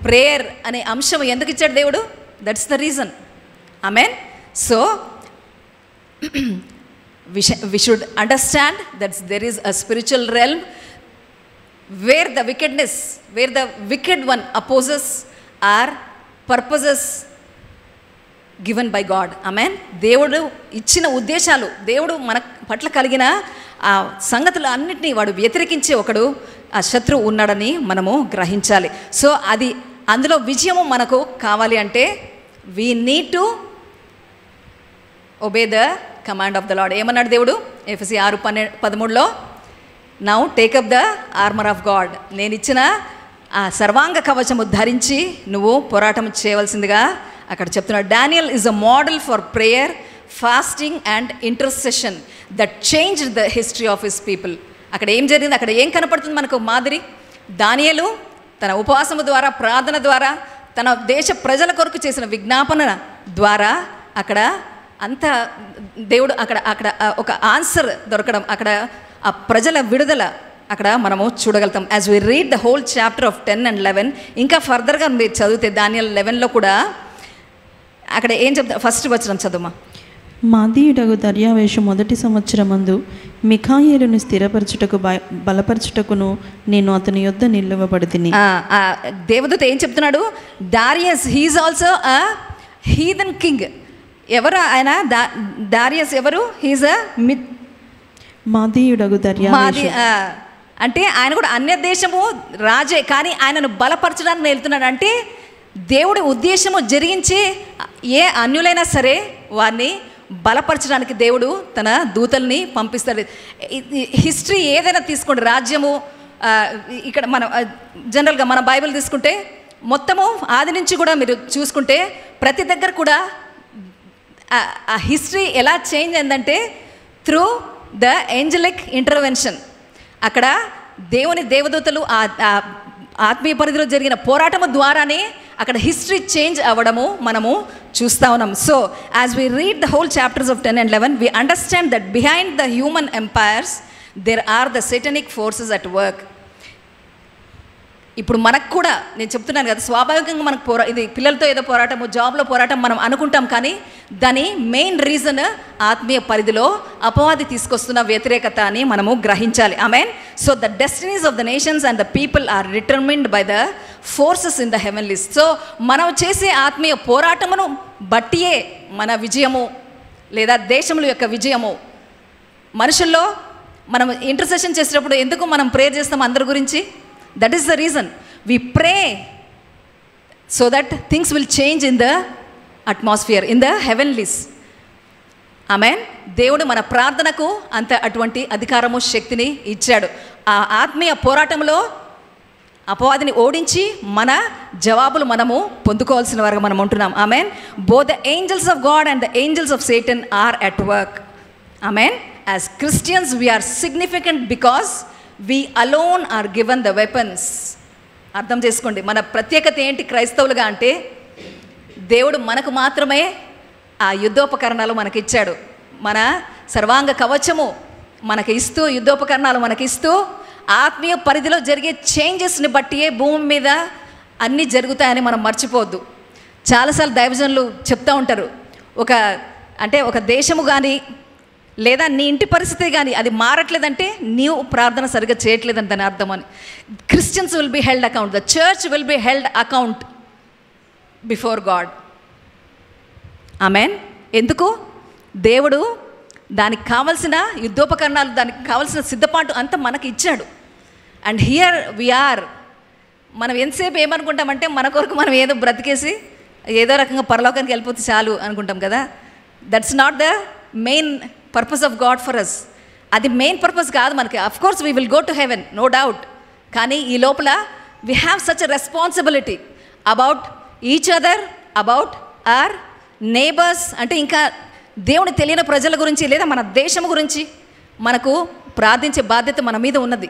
ప్రేయర్ అనే అంశం ఎందుకు ఇచ్చాడు దేవుడు? That's the reason. Amen. So we should understand that there is a spiritual realm where the wicked one opposes our purposes given by God. Amen. దేవుడు ఇచ్చిన ఉద్దేశాలు, దేవుడు మన పట్ల కలిగిన ఆ సంగతులు అన్నిటినీ వాడు వ్యతిరేకించే ఒకడు ఆ శత్రువు ఉన్నాడని మనము గ్రహించాలి. సో అది అందులో విజయము మనకు కావాలి అంటే we need to obey the command of the Lord. ఏమన్నాడు దేవుడు? ఎఫెసీ 6:13లో now take up the armour of God. నేను ఇచ్చిన ఆ సర్వాంగ కవచము ధరించి నువ్వు పోరాటం చేయవలసిందిగా అక్కడ చెప్తున్నాడు. Daniel is a model for prayer, fasting and intercession that changed the history of his people. అక్కడ ఏం జరిగింది? అక్కడ ఏం కనపడుతుంది మనకు మాదిరి? దానియేలు తన ఉపవాసము ద్వారా, ప్రార్థన ద్వారా, తన దేశ ప్రజల కొరకు చేసిన విజ్ఞాపన ద్వారా అక్కడ అంత దేవుడు అక్కడ అక్కడ ఒక ఆన్సర్ దొరకడం, అక్కడ ఆ ప్రజల విడుదల అక్కడ మనము చూడగలుగుతాం. As we read the whole chapter of 10 and 11, ఇంకా ఫర్దర్గా మీరు చదివితే దానియేలు 11లో కూడా అక్కడ ఏం చెప్తా, ఫస్ట్ వచనం చదువుమా. మాదీయుడగు దర్యావేషు మొదటి సంవత్సరమందు మిఖాయేలును స్థిరపరచుటకు బలపరచుటకును నేను అతని యొద్ద నిలువబడితిని. దేవదూత ఏం చెప్తున్నాడు? Darius he's also a heathen king. ఎవరు ఆయన? డారియస్ ఎవరు? హీఈస్ అ మాదీయుడగు దర్యావేషు అంటే ఆయన కూడా అన్య దేశము రాజే, కానీ ఆయనను బలపరచడానికి వెళ్తున్నాడు. అంటే దేవుడి ఉద్దేశము జరిగించి ఏ అన్యులైనా సరే వారిని బలపరచడానికి దేవుడు తన దూతల్ని పంపిస్తాడు. హిస్టరీ ఏదైనా తీసుకోండి, రాజ్యము ఇక్కడ మన జనరల్గా మన బైబిల్ తీసుకుంటే మొత్తము ఆది నుంచి కూడా మీరు చూసుకుంటే ప్రతి దగ్గర కూడా ఆ హిస్టరీ ఎలా చేంజ్ అయిందంటే త్రూ ద ఏంజలిక్ ఇంటర్వెన్షన్. అక్కడ దేవుని దేవదూతలు ఆత్మీయ పరిధిలో జరిగిన పోరాటము ద్వారానే అక్కడ హిస్టరీ చేంజ్ అవ్వడము మనము చూస్తూ ఉన్నాం. So as we read the whole chapters of 10 and 11 we understand that behind the human empires there are the satanic forces at work. ఇప్పుడు మనకు కూడా నేను చెప్తున్నాను కదా, స్వాభావికంగా మనకు ఇది పిల్లలతో ఏదో పోరాటము, జాబ్లో పోరాటం మనం అనుకుంటాం, కానీ దాని మెయిన్ రీజన్ ఆత్మీయ పరిధిలో అపవాది తీసుకొస్తున్న వ్యతిరేకత అని మనము గ్రహించాలి. Amen. So the destinies of the nations and the people are determined by the forces in the heavenlies. So మనం చేసే ఆత్మీయ పోరాటమును బట్టియే మన విజయము లేదా దేశముల యొక్క విజయము. మనుషుల్లో మనం ఇంటర్సెషన్ చేసేటప్పుడు ఎందుకు మనం ప్రేయర్ చేస్తాం అందరి గురించి? That is the reason we pray so that things will change in the atmosphere, in the heavenlies. Amen. దేవుడు మన ప్రార్థనకు అంత అటువంటి అధికారము శక్తిని ఇచ్చాడు. ఆ ఆత్మీయ పోరాటంలో అపవాదిని ఓడించి మన జవాబులు మనము పొందుకోవాల్సిన వారుగా మనం ఉంటున్నాం. Amen. Both the angels of God and the angels of Satan are at work. Amen. As Christians we are significant because we alone are given the weapons. అర్థం చేసుకోండి, మన ప్రత్యేకత ఏంటి క్రైస్తవులుగా అంటే దేవుడు మనకు మాత్రమే ఆ యుద్ధోపకరణాలు మనకిచ్చాడు. మన సర్వాంగ కవచము మనకి ఇస్తూ, యుద్ధోపకరణాలు మనకిస్తూ, ఆత్మీయ పరిధిలో జరిగే చేంజెస్ని బట్టియే భూమి మీద అన్నీ జరుగుతాయని మనం మర్చిపోవద్దు. చాలాసార్లు దైవజనులు చెప్తూ ఉంటారు, ఒక దేశము కానీ లేదా నీ ఇంటి పరిస్థితి కానీ అది మారట్లేదంటే నీవు ప్రార్థన సరిగ్గా చేయట్లేదని దాని అర్థం అని. Christians will be held account, the church will be held account before God. Amen. ఎందుకు? దేవుడు దానికి కావలసిన యుద్ధోపకరణాలు, దానికి కావలసిన సిద్ధపాటు అంతా మనకి ఇచ్చాడు. And here we are. మనం ఎంతసేపు ఏమనుకుంటామంటే మన కొరకు మనం ఏదో బ్రతికేసి ఏదో రకంగా పరలోకానికి వెళ్ళిపోతే చాలు అనుకుంటాం కదా. That's not the main purpose of God for us. అది మెయిన్ పర్పస్ కాదు మనకి. Of course we will go to heaven, no doubt. కానీ ఈ లోపల we have such a responsibility about each other, about our neighbours. అంటే ఇంకా దేవుని తెలియని ప్రజల గురించి లేదా మన దేశం గురించి మనకు ప్రార్థించే బాధ్యత మన మీద ఉన్నది.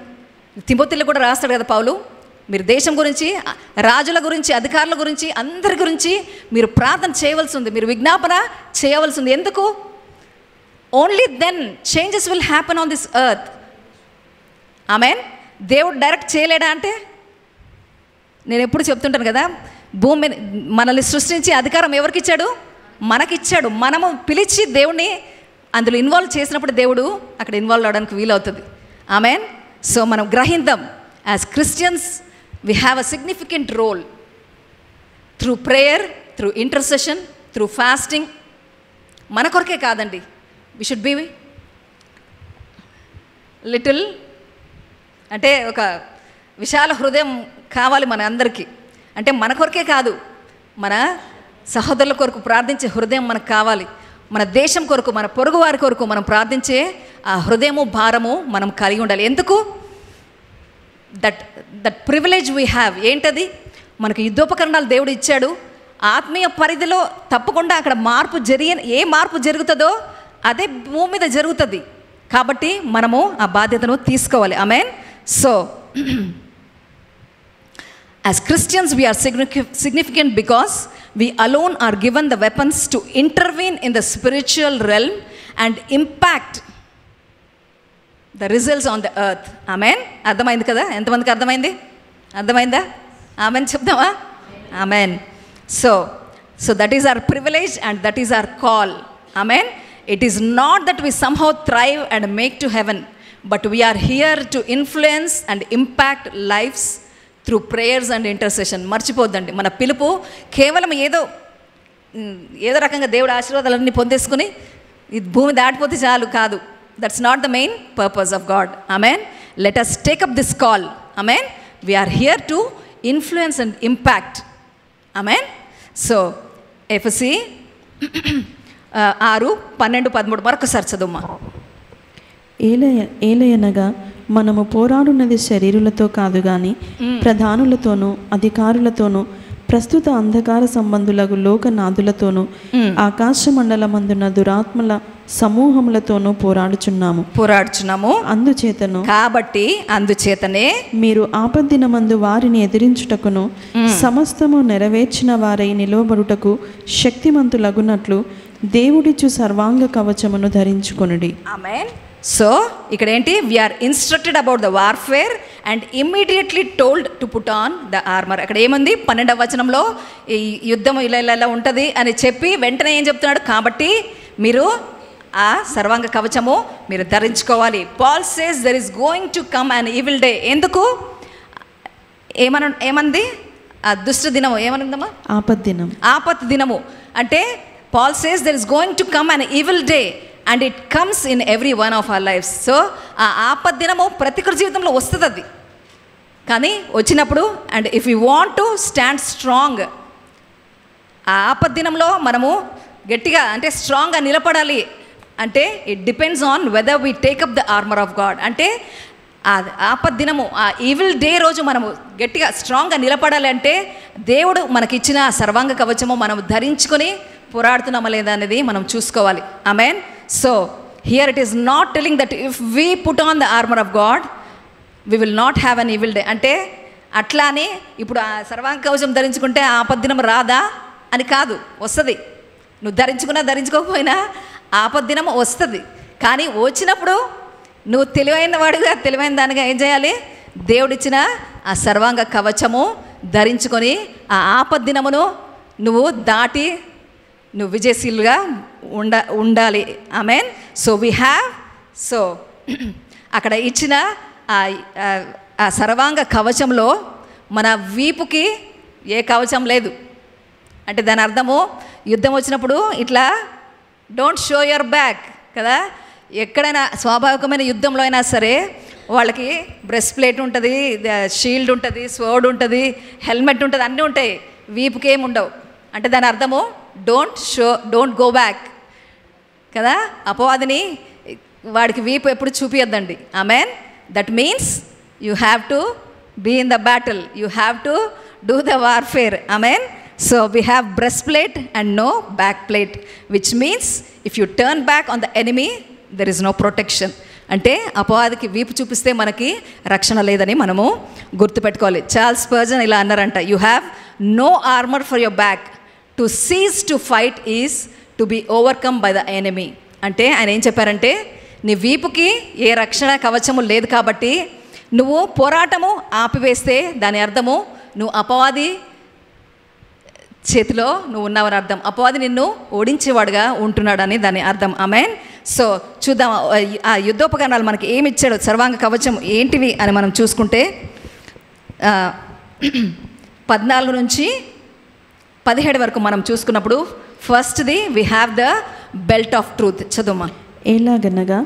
తిమోతిలో కూడా రాస్తాడు కదా పౌలు, మీరు దేశం గురించి, రాజుల గురించి, అధికారుల గురించి, అందరి గురించి మీరు ప్రార్థన చేయవలసి ఉంది, మీరు విజ్ఞాపన చేయవలసి ఉంది. ఎందుకు? Only then changes will happen on this earth. Amen. దేవుడు డైరెక్ట్ చేయలేడా అంటే, నేను ఎప్పుడు చెప్తుంటాను కదా, భూమి మనల్ని సృష్టించి అధికారం ఎవరికి ఇచ్చాడు? మనకిచ్చాడు. మనము పిలిచి దేవుణ్ణి అందులో ఇన్వాల్వ్ చేసినప్పుడు దేవుడు అక్కడ ఇన్వాల్వ్ అవడానికి వీలవుతుంది. ఆమెన్. సో మనం గ్రహిద్దాం, as Christians we have a significant role through prayer, through intercession, through fasting. మన కొరకే కాదండి, వి షుడ్ బి లిటిల్, అంటే ఒక విశాల హృదయం కావాలి మన అందరికీ. అంటే మన కొరకే కాదు, మన సహోదరుల కొరకు ప్రార్థించే హృదయం మనకు కావాలి. మన దేశం కొరకు, మన పొరుగు వారి కొరకు మనం ప్రార్థించే ఆ హృదయము, భారము మనం కలిగి ఉండాలి. ఎందుకు? That privilege we have. ఏంటది? మనకు యుద్ధోపకరణాలు దేవుడు ఇచ్చాడు. ఆత్మీయ పరిధిలో తప్పకుండా అక్కడ ఏ మార్పు జరుగుతుందో అదే భూమి మీద జరుగుతుంది. కాబట్టి మనము ఆ బాధ్యతను తీసుకోవాలి. Amen. So As Christians, we are significant because we alone are given the weapons to intervene in the spiritual realm and impact the results on the earth. Amen. అర్థమైంది కదా? ఎంతమందికి అర్థమైంది? అర్థమైందా? ఆమెన్ చెప్దామా? Amen. So that is our privilege and that is our call. Amen. It is not that we somehow thrive and make to heaven, but we are here to influence and impact lives through prayers and intercession. మర్చిపోద్దండి, మన పిలుపు కేవలం ఏదో రకంగా దేవుడి ఆశీర్వాదాలన్నీ పొందేసుకుని ఈ భూమి దాటిపోతే చాలు కాదు. That's not the main purpose of God. Amen. Let us take up this call. Amen. we are here to influence and impact. Amen. So ఎఫెసీ 6:12-13 మరొకసారి చదువుమా. ఏలయనగా మనము పోరాడున్నది శరీరులతో కాదు గాని ప్రధానులతోనూ అధికారులతోనూ ప్రస్తుత అంధకార సంబంధులకు లోకనాథులతోనూ ఆకాశ మండలమందున్న దురాత్మల సమూహములతోనూ పోరాడుచున్నాము. అందుచేతనే మీరు ఆపద్దినమందు వారిని ఎదిరించుటకును సమస్తము నెరవేర్చిన వారై నిలవబడుటకు శక్తిమంతులగునట్లు దేవుడిచ్చు సర్వాంగ కవచమును ధరించుకొనుడి. ఆమేన్. సో ఇక్కడ ఏంటి? We are instructed about the warfare and immediately told to put on the armour. అక్కడ ఏముంది? 12వ వచనంలో ఈ యుద్ధం ఇలా ఉంటుంది అని చెప్పి వెంటనే ఏం చెప్తున్నాడు? కాబట్టి మీరు ఆ సర్వాంగ కవచము మీరు ధరించుకోవాలి. Paul says there is going to come an evil day. ఎందుకు? ఏమంది? ఆ దుష్ట దినము ఏమనుందమ్మా? ఆపత్ దినము అంటే Paul says there is going to come an evil day and it comes in every one of our lives. So ఆ ఆపత్ దినము ప్రతి ఒక్కరి జీవితంలో వస్తుంది. అది కానీ వచ్చినప్పుడు and if you want to stand strong, ఆ ఆపత్ దినంలో మనము గట్టిగా అంటే స్ట్రాంగ్గా నిలబడాలి అంటే it depends on whether we take up the armour of God. అంటే ఆ ఆపత్ దినము, ఆ ఈవిల్ డే రోజు మనము గట్టిగా స్ట్రాంగ్గా నిలబడాలి అంటే దేవుడు మనకిచ్చిన సర్వాంగ కవచము మనం ధరించుకొని పోరాడుతున్నామా లేదా అనేది మనం చూసుకోవాలి. Amen. So here it is not telling that if we put on the armour of God we will not have an evil day. అంటే అట్లానే ఇప్పుడు ఆ సర్వాంగ కవచం ధరించుకుంటే ఆపద్దినం రాదా అని కాదు, వస్తుంది. నువ్వు ధరించుకున్నా ధరించుకోకపోయినా ఆపద్దినం వస్తుంది. కానీ వచ్చినప్పుడు నువ్వు తెలివైన వాడిగా తెలివైన దానిగా ఏం చేయాలి? దేవుడిచ్చిన ఆ సర్వాంగ కవచము ధరించుకొని ఆ ఆపద్దినమును నువ్వు దాటి నువ్వు విజయశీలుగా ఉండాలి. ఆమెన్. సో వీ హ్యావ్ అక్కడ ఇచ్చిన ఆ సర్వాంగ కవచంలో మన వీపుకి ఏ కవచం లేదు. అంటే దాని అర్థము యుద్ధం వచ్చినప్పుడు ఇట్లా డోంట్ షో యువర్ బ్యాక్ కదా. ఎక్కడైనా స్వాభావికమైన యుద్ధంలో అయినా సరే వాళ్ళకి బ్రెస్ట్ ప్లేట్ ఉంటుంది, షీల్డ్ ఉంటుంది, స్వర్డ్ ఉంటుంది, హెల్మెట్ ఉంటుంది, అన్నీ ఉంటాయి. వీపుకి ఏమి ఉండవు. అంటే దాని అర్థము డోంట్ గో బ్యాక్ కదా. అపవాదిని వాడికి వీపు ఎప్పుడు చూపియద్దండి. Amen. That means you have to be in the battle, you have to do the warfare. Amen. So we have breastplate and no back plate, which means if you turn back on the enemy there is no protection. అంటే అపవాదికి వీపు చూపిస్తే మనకి రక్షణ లేదని మనము గుర్తుపెట్టుకోవాలి. Charles Spurgeon ఇలా అన్నారంట, you have no armour for your back, to cease to fight is to be overcome by the enemy. అంటే ఆయన ఏం చెప్పారంటే నీ వీపుకి ఏ రక్షణ కవచము లేదు కాబట్టి నువ్వు పోరాటము ఆపివేస్తే దాని అర్థము నువ్వు అపవాది చేతిలో నువ్వు ఉన్నావని అర్థం. అపవాది నిన్ను ఓడించేవాడుగా ఉంటున్నాడని దాని అర్థం. ఆమెన్. సో చూద్దాం ఆ యుద్ధోపకరణాలు మనకి ఏమి ఇచ్చాడో, సర్వాంగ కవచం ఏంటివి అని మనం చూసుకుంటే 14 నుంచి 17 వరకు మనం చూసుకున్నప్పుడు ఫస్ట్ది we have the belt of truth. చదువుమా. ఎలాగనగా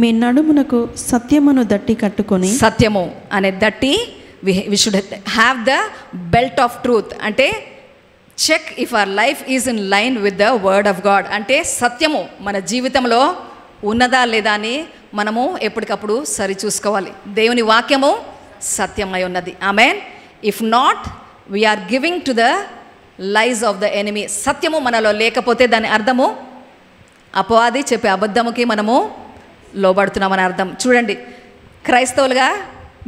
మీ నడుమునకు సత్యమును దట్టి కట్టుకొని, సత్యము అనే దట్టి we should have the belt of truth. అంటే check if our life is in line with the word of God. అంటే సత్యము మన జీవితంలో ఉన్నదా లేదా అని మనము ఎప్పటికప్పుడు సరి చూసుకోవాలి. దేవుని వాక్యము సత్యమై ఉన్నది. Amen. If not we are giving to the lies of the enemy. సత్యము మనలో లేకపోతే దాని అర్థము అపవాది చెప్పే అబద్ధముకి మనము లోబడుతున్నామని అర్థం. చూడండి, క్రైస్తవులుగా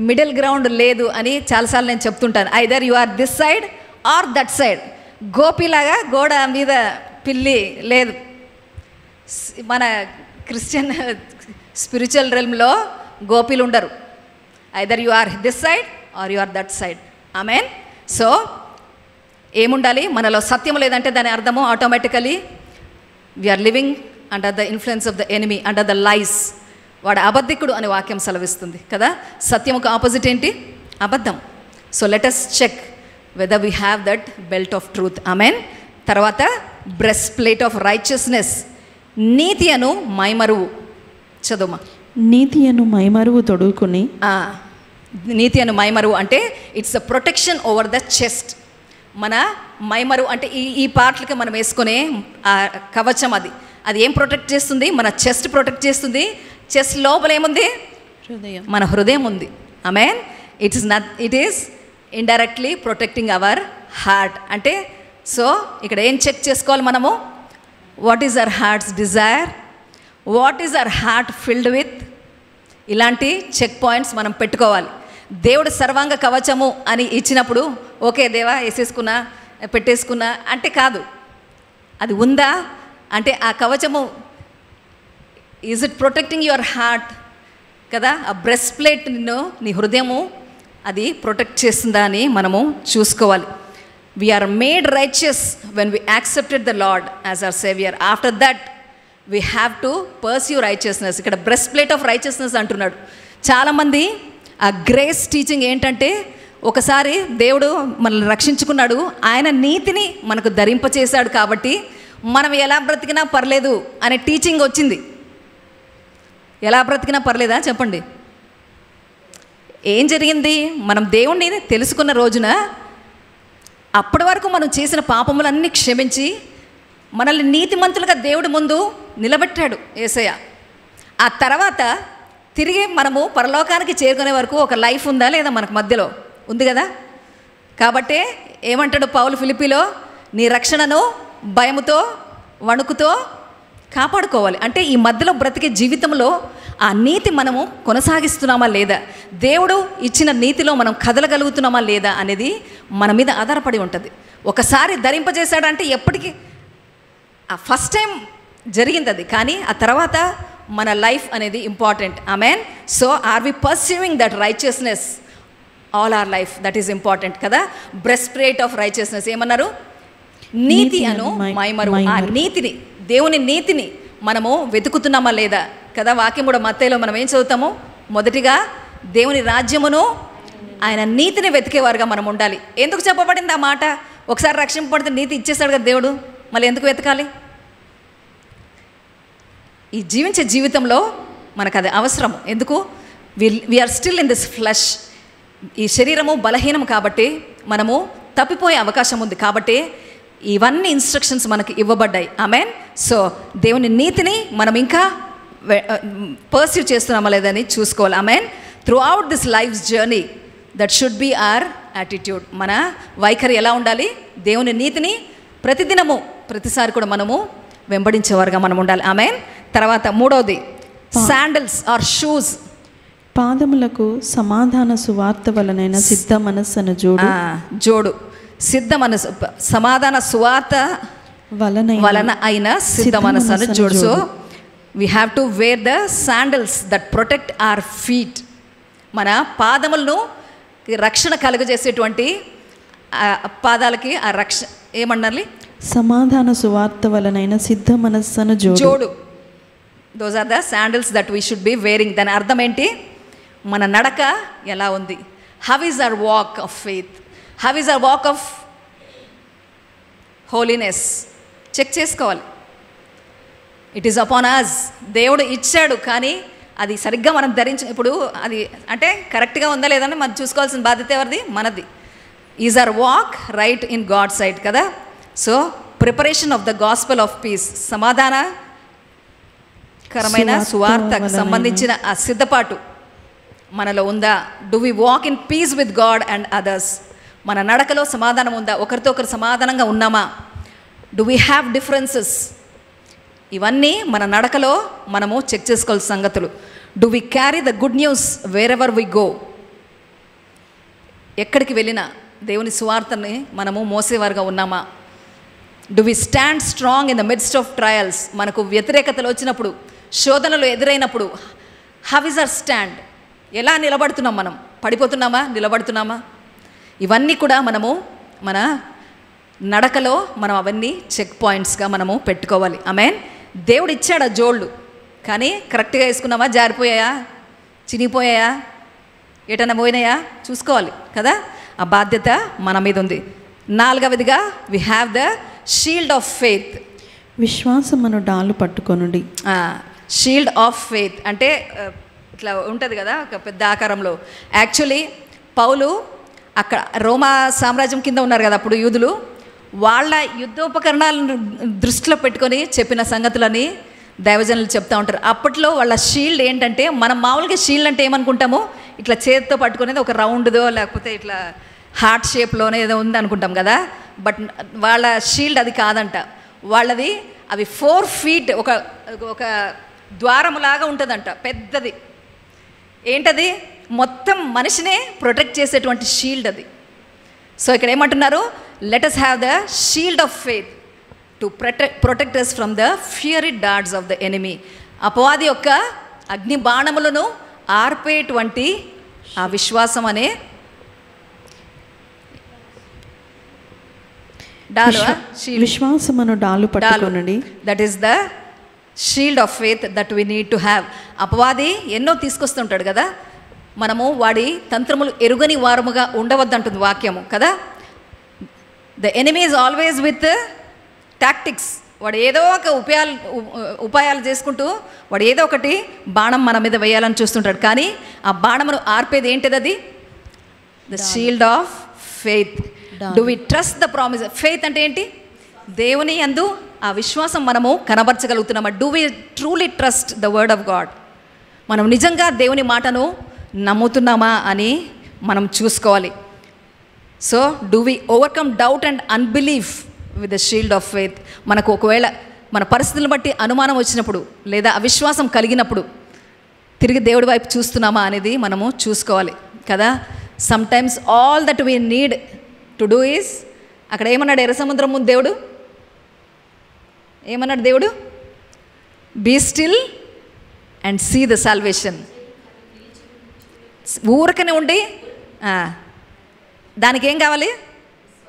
మిడిల్ గ్రౌండ్ లేదు అని చాలాసార్లు నేను చెప్తుంటాను. Either you are this side or that side. గోపిలాగా గోడ మీద పిల్లి లేదు. మన క్రిస్టియన్ స్పిరిచువల్ రెల్మ్లో గోపిలు ఉండరు. Either you are this side or you are that side. Amen. So ఏముండాలి? మనలో సత్యం లేదంటే దాని అర్థము automatically we are living under the influence of the enemy, under the lies. వాడు అబద్ధికుడు అని వాక్యం సెలవిస్తుంది కదా. సత్యముకు ఆపోజిట్ ఏంటి? అబద్ధం. So let us check whether we have that belt of truth. Amen. తర్వాత బ్రెస్ట్ ప్లేట్ ఆఫ్ రైచియస్నెస్, నీతి అను మైమరువు. చదువుమా. నీతి అను మైమరువు తొడుగుకుని. నీతి అను మైమరువు అంటే it's a protection over the chest. మన మైమరువు అంటే ఈ పార్ట్లకి మనం వేసుకునే కవచం. అది ఏం ప్రొటెక్ట్ చేస్తుంది? మన చెస్ట్ ప్రొటెక్ట్ చేస్తుంది. చెస్ట్ లోపల ఏముంది? హృదయం. మన హృదయం ఉంది. Amen. It is indirectly protecting our heart. అంటే సో ఇక్కడ ఏం చెక్ చేసుకోవాలి మనము? What is our heart's desire, what is our heart filled with. ఇలాంటి చెక్ పాయింట్స్ మనం పెట్టుకోవాలి. దేవుడు సర్వాంగ కవచము అని ఇచ్చినప్పుడు ఓకే దేవా వేసేసుకున్నా పెట్టేసుకున్నా అంటే కాదు. అది ఉందా అంటే ఆ కవచము is it protecting your heart కదా. ఆ బ్రెస్ట్ ప్లేట్ నిన్ను, నీ హృదయము అది ప్రొటెక్ట్ చేస్తుందా అని మనము చూసుకోవాలి. We are made righteous when we accepted the Lord as our saviour. After that we have to pursue righteousness. ఇక్కడ బ్రెస్ట్ ప్లేట్ ఆఫ్ రైచియస్నెస్ అంటున్నాడు. చాలామంది ఆ గ్రేస్ టీచింగ్ ఏంటంటే ఒకసారి దేవుడు మనల్ని రక్షించుకున్నాడు, ఆయన నీతిని మనకు ధరింపచేశాడు కాబట్టి మనం ఎలా బ్రతికినా పర్లేదు అనే టీచింగ్ వచ్చింది. ఎలా బ్రతికినా పర్లేదా చెప్పండి? ఏం జరిగింది? మనం దేవుణ్ణి తెలుసుకున్న రోజున అప్పటి వరకు మనం చేసిన పాపములన్నీ క్షమించి మనల్ని నీతిమంతులుగా దేవుడి ముందు నిలబెట్టాడు యేసయ్య. ఆ తర్వాత తిరిగి మనము పరలోకానికి చేరుకునే వరకు ఒక లైఫ్ ఉందా లేదా? మనకు మధ్యలో ఉంది కదా. కాబట్టే ఏమంటాడు పౌలు ఫిలిప్పీలో? నీ రక్షణను భయముతో వణుకుతో కాపాడుకోవాలి. అంటే ఈ మధ్యలో బ్రతికే జీవితంలో ఆ నీతి మనము కొనసాగిస్తున్నామా లేదా, దేవుడు ఇచ్చిన నీతిలో మనం కదలగలుగుతున్నామా లేదా అనేది మన మీద ఆధారపడి ఉంటుంది. ఒకసారి ధరింపజేశాడంటే ఎప్పటికీ ఆ ఫస్ట్ టైం జరిగింది అది, కానీ ఆ తర్వాత మన లైఫ్ అనేది important. Amen. So are we perceiving that righteousness all our life? That is important కదా. బ్రెస్ట్ ప్లేట్ ఆఫ్ రైచియస్నెస్ ఏమన్నారు? నీతి అను మైమరువు. ఆ నీతిని, దేవుని నీతిని మనము వెతుకుతున్నామా లేదా కదా. వాక్యం కూడా మత్తయిలో మనం ఏం చదువుతాము? మొదటిగా దేవుని రాజ్యమును ఆయన నీతిని వెతికేవారుగా మనం ఉండాలి. ఎందుకు చెప్పబడింది ఆ మాట? ఒకసారి రక్షింపబడితే నీతి ఇచ్చేస్తాడు కదా దేవుడు, మళ్ళీ ఎందుకు వెతకాలి? ఈ జీవించే జీవితంలో మనకు అది అవసరము. ఎందుకు? We are still in this flesh. ఈ శరీరము బలహీనం కాబట్టి మనము తప్పిపోయే అవకాశం ఉంది. కాబట్టి ఇవన్నీ ఇన్స్ట్రక్షన్స్ మనకి ఇవ్వబడ్డాయి. ఆమెన్. సో దేవుని నీతిని మనం ఇంకా పర్స్యూ చేస్తున్నామా లేదని చూసుకోవాలి. Amen. Throughout this life's journey that should be our attitude. మన వైఖరి ఎలా ఉండాలి? దేవుని నీతిని ప్రతిదినము ప్రతిసారి కూడా మనము వెంబడించేవారుగా మనం ఉండాలి. ఆమెన్. తర్వాత మూడవది శాండల్స్ ఆర్ షూస్. పాదములకు సమాధాన సువార్త వలనైన సిద్ధ మనస్సును జోడు. సిద్ధ మనసు, సమాధాన సువార్త వలన అయిన సిద్ధ మనస్సును జోడు. So we have to wear the sandals that protect our feet. మన పాదములను రక్షణ కలుగజేసేటువంటి పాదాలకి ఆ రక్షణ ఏమన్నాలి? సమాధాన సువార్త వలనైన సిద్ధ మనస్సును జోడు. Those are the sandals that we should be wearing. దాని అర్థం ఏంటి? మన నడక ఎలా ఉంది? How is our walk of faith? How is our walk of holiness? Check చేసుకోవాలి. It is upon us. దేవుడు ఇచ్చాడు, కానీ అది సరిగ్గా మనం ఇప్పుడు అది అంటే కరెక్ట్గా ఉందా లేదని మనం చూసుకోవాల్సిన బాధ్యత ఎవరిది? మనది. Is our walk right in God side కదా. So preparation of the gospel of peace, సమాధానకరమైన సువార్తకు సంబంధించిన ఆ సిద్ధపాటు మనలో ఉందా? Do we walk in peace with God and others? మన నడకలో సమాధానం ఉందా? ఒకరితో ఒకరు సమాధానంగా ఉన్నామా? Do we have differences? ఇవన్నీ మన నడకలో మనము చెక్ చేసుకోవాల్సిన సంగతులు. Do we carry the good news wherever we go? ఎక్కడికి వెళ్ళినా దేవుని సువార్తని మనము మోసేవారుగా ఉన్నామా? Do we stand strong in the midst of trials? మనకు వ్యతిరేకతలు వచ్చినప్పుడు, శోధనలు ఎదురైనప్పుడు హౌ ఇస్ అవర్ స్టాండ్? ఎలా నిలబడుతున్నాం? మనం పడిపోతున్నామా, నిలబడుతున్నామా? ఇవన్నీ కూడా మనము మన నడకలో మనం అవన్నీ చెక్ పాయింట్స్గా మనము పెట్టుకోవాలి. ఆమేన్. దేవుడు ఇచ్చాడు ఆ జోళ్ళు, కానీ కరెక్ట్గా వేసుకున్నామా? జారిపోయాయా, చినిగిపోయాయా, ఎటన్నా పోయినాయా చూసుకోవాలి కదా. ఆ బాధ్యత మన మీద ఉంది. 4వదిగా we have the shield of faith. విశ్వాసమును డాలు పట్టుకొనుడి. షీల్డ్ ఆఫ్ ఫెయిత్ అంటే ఇట్లా ఉంటుంది కదా, ఒక పెద్ద ఆకారంలో. యాక్చువల్లీ పౌలు అక్కడ రోమా సామ్రాజ్యం కింద ఉన్నారు కదా అప్పుడు యూదులు. వాళ్ళ యుద్ధోపకరణాలను దృష్టిలో పెట్టుకొని చెప్పిన సంగతులని దైవజనులు చెప్తూ ఉంటారు. అప్పట్లో వాళ్ళ షీల్డ్ ఏంటంటే, మనం మామూలుగా షీల్డ్ అంటే ఏమనుకుంటాము, ఇట్లా చేతితో పట్టుకునేది ఒక రౌండ్దో లేకపోతే ఇట్లా హార్ట్ షేప్లోనే ఏదో ఉంది అనుకుంటాం కదా. బట్ వాళ్ళ షీల్డ్ అది కాదంట. వాళ్ళది అవి 4 feet ఒక ద్వారములాగా ఉంటుందంట, పెద్దది. ఏంటది? మొత్తం మనిషినే ప్రొటెక్ట్ చేసేటువంటి షీల్డ్ అది. సో ఇక్కడ ఏమంటున్నారు, let us have the shield of faith to protect us from the fiery darts of the enemy. అపవాది యొక్క అగ్ని బాణములను ఆర్పేటువంటి ఆ విశ్వాసం అనే డాలు, విశ్వాసమును డాలు పట్టుకొనుడి. That is the shield of faith that we need to have. అపవాది ఎన్నో తీసుకొస్తుంటాడు కదా, మనము వాడి తంత్రములు ఎరుగని వారముగా ఉండవద్దంటుంది వాక్యము కదా. The enemy is always with tactics. వాడు ఏదో ఒక ఉపాయాలు చేసుకుంటూ వాడు ఏదో ఒకటి బాణం మన మీద వేయాలని చూస్తుంటాడు. కానీ ఆ బాణమును ఆర్పేది ఏంటిది? అది the shield of faith. Do we trust the promise? Faith అంటే ఏంటి? దేవుని యందు ఆ విశ్వాసం మనము కనబరచగలుగుతున్నామా? Do we truly trust the word of God? మనం నిజంగా దేవుని మాటను నమ్ముతున్నామా అని మనం చూసుకోవాలి. So do we overcome doubt and unbelief with the shield of faith? మనకు ఒకవేళ మన పరిస్థితులను బట్టి అనుమానం వచ్చినప్పుడు లేదా అవిశ్వాసం కలిగినప్పుడు తిరిగి దేవుడి వైపు చూస్తున్నామా అనేది మనము చూసుకోవాలి కదా. Sometimes all that we need to do is, అక్కడ ఏమన్నాడు ఎర్ర సముద్రం ముందు దేవుడు? ఏమన్నాడు దేవుడు? Be still and see the salvation. ఊరకనే ఉండి దానికి ఏం కావాలి?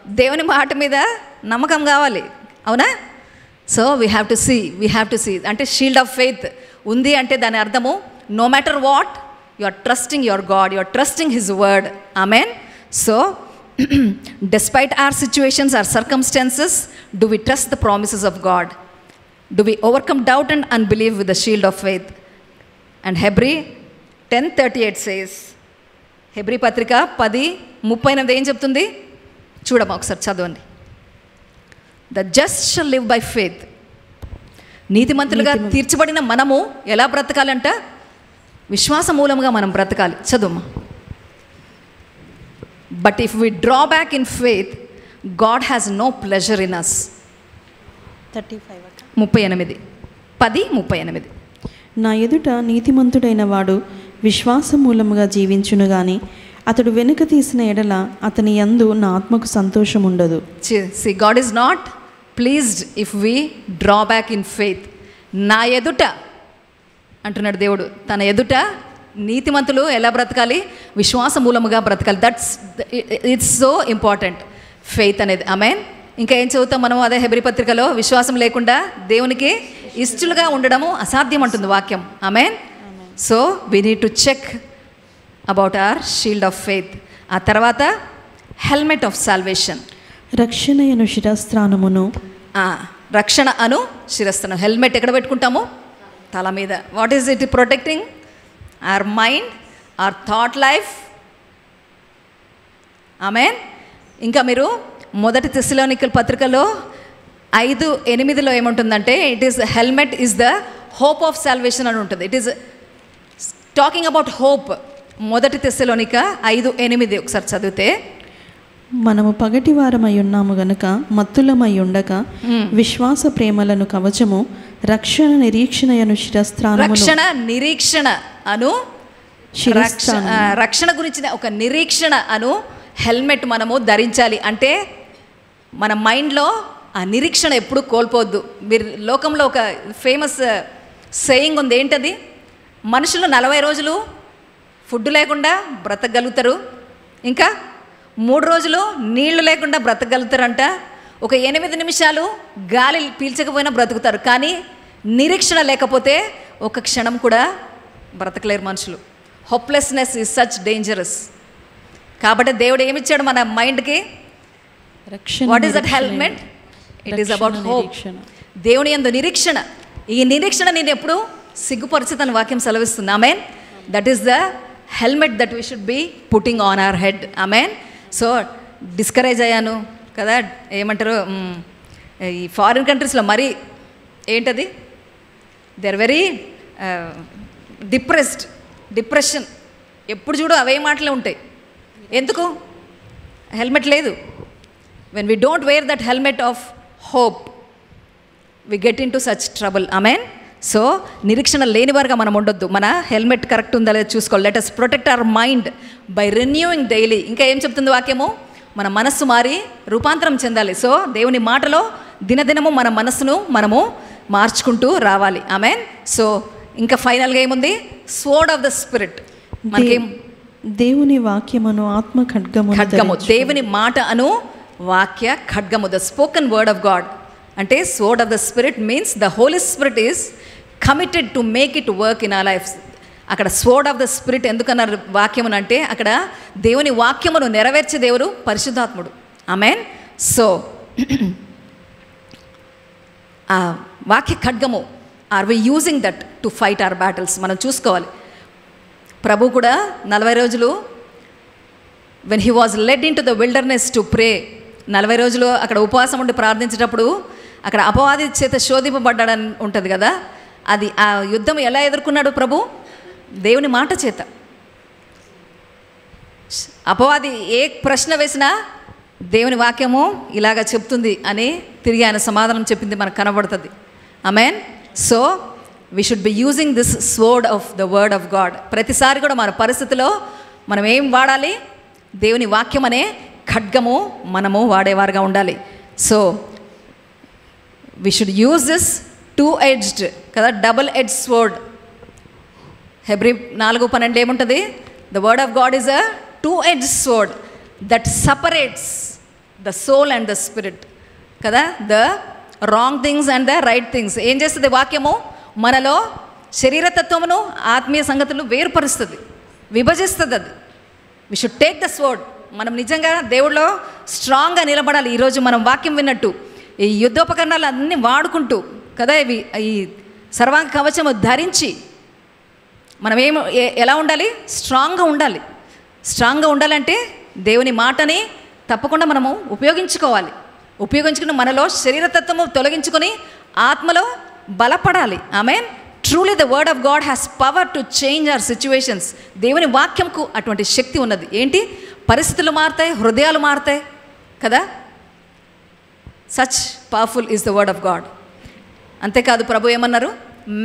దేవుని మాట మీద నమ్మకం కావాలి, అవునా? So we have to see అంటే షీల్డ్ ఆఫ్ ఫెయిత్ ఉంది అంటే దాని అర్థము no matter what you are trusting your God, you are trusting his word. Amen. So despite our situations, our circumstances, do we trust the promises of God? Do we overcome doubt and unbelief with the shield of faith? And Hebrew 10:38 says, Hebrew పత్రిక 10:38 ఏం చెప్తుంది చూడమ్మా ఒకసారి చదవండి. The just shall live by faith. నీతిమంతులుగా తీర్చబడిన మనము ఎలా బ్రతకాలంట? విశ్వాస మూలంగా మనం బ్రతకాలి. చదువమ్మా. But if we draw back in faith, God has no pleasure in us. 10:38. నా ఎదుట నీతిమంతుడైన వాడు విశ్వాస మూలముగా జీవించును గాని అతడు వెనుక తీసిన ఎడల అతని యందు నా ఆత్మకు సంతోషం ఉండదు. See, God is not pleased if we draw back in faith. నా ఎదుట అంటున్నాడు దేవుడు. తన ఎదుట నీతిమంతులు ఎలా బ్రతకాలి? విశ్వాస మూలముగా బ్రతకాలి. ఇట్స్ సో ఇంపార్టెంట్ ఫెయిత్ అనేది. ఆమేన్. ఇంకా ఏం చదువుతాం మనం అదే హెబ్రీ పత్రికలో? విశ్వాసం లేకుండా దేవునికి ఇష్టలుగా ఉండడము అసాధ్యం అంటుంది వాక్యం. Amen. So we need to check about our shield of faith. ఆ తర్వాత హెల్మెట్ ఆఫ్ సాల్వేషన్. రక్షణ అను శిరస్త్రాణమును. రక్షణ అను శిరస్త్రాణం. హెల్మెట్ ఎక్కడ పెట్టుకుంటాము? తల మీద. What is it protecting? our mind, our thought life. ఆమేన్. ఇంకా మీరు మొదటి తెస్సలోనికల పత్రికలో 5:8 ఏముంటుందంటే, it is helmet is the hope of salvation అని ఉంటుంది. It is talking about hope. మొదటి తెస్సలోనిక 5:8 ఒకసారి చదివితే, మనము పగటి వారమై ఉన్నాము గనుక మత్తులమై ఉండక విశ్వాస ప్రేమలను కవచము, రక్షణ నిరీక్షణ అను శిరస్త్రాణమును. రక్షణ నిరీక్షణ అను రక్షణ గురించిన ఒక నిరీక్షణ అను హెల్మెట్ మనము ధరించాలి. అంటే మన మైండ్లో ఆ నిరీక్షణ ఎప్పుడు కోల్పోవద్దు. మీరు లోకంలో ఒక ఫేమస్ సేయింగ్ ఉంది, ఏంటది? మనుషులు 40 రోజులు ఫుడ్ లేకుండా బ్రతకగలుగుతారు, ఇంకా 3 రోజులు నీళ్లు లేకుండా బ్రతకగలుగుతారంట, ఒక 8 నిమిషాలు గాలి పీల్చకపోయినా బ్రతుకుతారు. కానీ నిరీక్షణ లేకపోతే ఒక క్షణం కూడా బ్రతకలేరు మనుషులు. Hopelessness is such dangerous. కాబట్టి దేవుడు ఏమిచ్చాడు మన మైండ్కి? What is that helmet? It is about hope. దేవుని యందు నిరీక్షణ. ఈ నిరీక్షణ నేను ఎప్పుడు సిగ్గుపరిచితని వాక్యం సెలవిస్తుంది. Amen. That is the helmet that we should be putting on our head. Amen. So discourage అయ్యాను కదా, ఏమంటారు, ఈ ఫారిన్ కంట్రీస్లో మరీ ఏంటది, దే ఆర్ వెరీ డిప్రెషన్. ఎప్పుడు చూడు అవే మాటలే ఉంటాయి. ఎందుకు? హెల్మెట్ లేదు. When we don't wear that helmet of hope we get into such trouble. Amen. So నిరీక్షణ లేని వారుగా మనం ఉండొద్దు. మన హెల్మెట్ కరెక్ట్ ఉందా లేదా చూసుకోవాలి. Let us protect our mind by renewing daily. ఇంకా ఏం చెప్తుంది వాక్యము? మన మనస్సు మారి రూపాంతరం చెందాలి. సో దేవుని మాటలో దినదినము మన మనస్సును మనము మార్చుకుంటూ రావాలి. ఆమెన్. సో ఇంకా ఫైనల్గా ఏముంది? Sword of the spirit. మనకేం? దేవుని వాక్యమును ఆత్మ ఖడ్గము. దేవుని మాట అను వాక్య ఖడ్గము, the spoken word of God. అంటే sword of the spirit means the Holy Spirit is committed to make it work in our lifes. అక్కడ స్వోర్డ్ ఆఫ్ ద స్పిరిట్ ఎందుకన్నారు వాక్యమును అంటే, అక్కడ దేవుని వాక్యమును నెరవేర్చే దేవుడు పరిశుద్ధాత్ముడు. ఆమెన్. సో ఆ వాక్య ఖడ్గము, are we using that to fight our battles? మనం చూసుకోవాలి. ప్రభు కూడా 40 రోజులు when he was led into the wilderness to pray, 40 రోజులు అక్కడ ఉపవాసం ఉండి ప్రార్థించేటప్పుడు అక్కడ అపవాది చేత శోధింపబడ్డాడని ఉంటుంది కదా. అది ఆ యుద్ధం ఎలా ఎదుర్కొన్నాడు ప్రభు? దేవుని మాట చేత. అపవాది ఏ ప్రశ్న వేసినా దేవుని వాక్యము ఇలాగ చెప్తుంది అని తిరిగి ఆయన సమాధానం చెప్పింది మనకు కనబడుతుంది. Amen. So we should B using this sword of the word of God. ప్రతిసారి కూడా మన పరిస్థితిలో మనం ఏం వాడాలి? దేవుని వాక్యం అనే ఖడ్గము మనము వాడేవారుగా ఉండాలి. So we should use this 2-edged కదా, డబుల్ ఎడ్జ్ స్వోర్డ్. హెబ్రీ 4:12 ఏముంటుంది? The word of God is a 2-edged sword that separates the soul and the spirit కదా, the wrong things and the right things. ఏం చేస్తుంది వాక్యము? మనలో శరీరతత్వమును ఆత్మీయ సంగతులు వేరుపరుస్తుంది, విభజిస్తుంది. అది we should take the sword. మనం నిజంగా దేవుడిలో స్ట్రాంగ్గా నిలబడాలి. ఈరోజు మనం వాక్యం విన్నట్టు ఈ యుద్ధోపకరణాలు అన్నీ వాడుకుంటూ కదా, ఇవి ఈ సర్వాంగ కవచము ధరించి మనం ఎలా ఉండాలి? స్ట్రాంగ్గా ఉండాలి. స్ట్రాంగ్గా ఉండాలంటే దేవుని మాటని తప్పకుండా మనము ఉపయోగించుకోవాలి. ఉపయోగించుకుని మనలో శరీరతత్వము తొలగించుకొని ఆత్మలో బలపడాలి. Amen. Truly the word of God has power to change our situations. దేవుని వాక్యంకు అటువంటి శక్తి ఉన్నది. ఏంటి? పరిస్థితులు మారుతాయి, హృదయాలు మారుతాయి కదా. Such powerful is the word of God. అంతేకాదు ప్రభు ఏమన్నారు?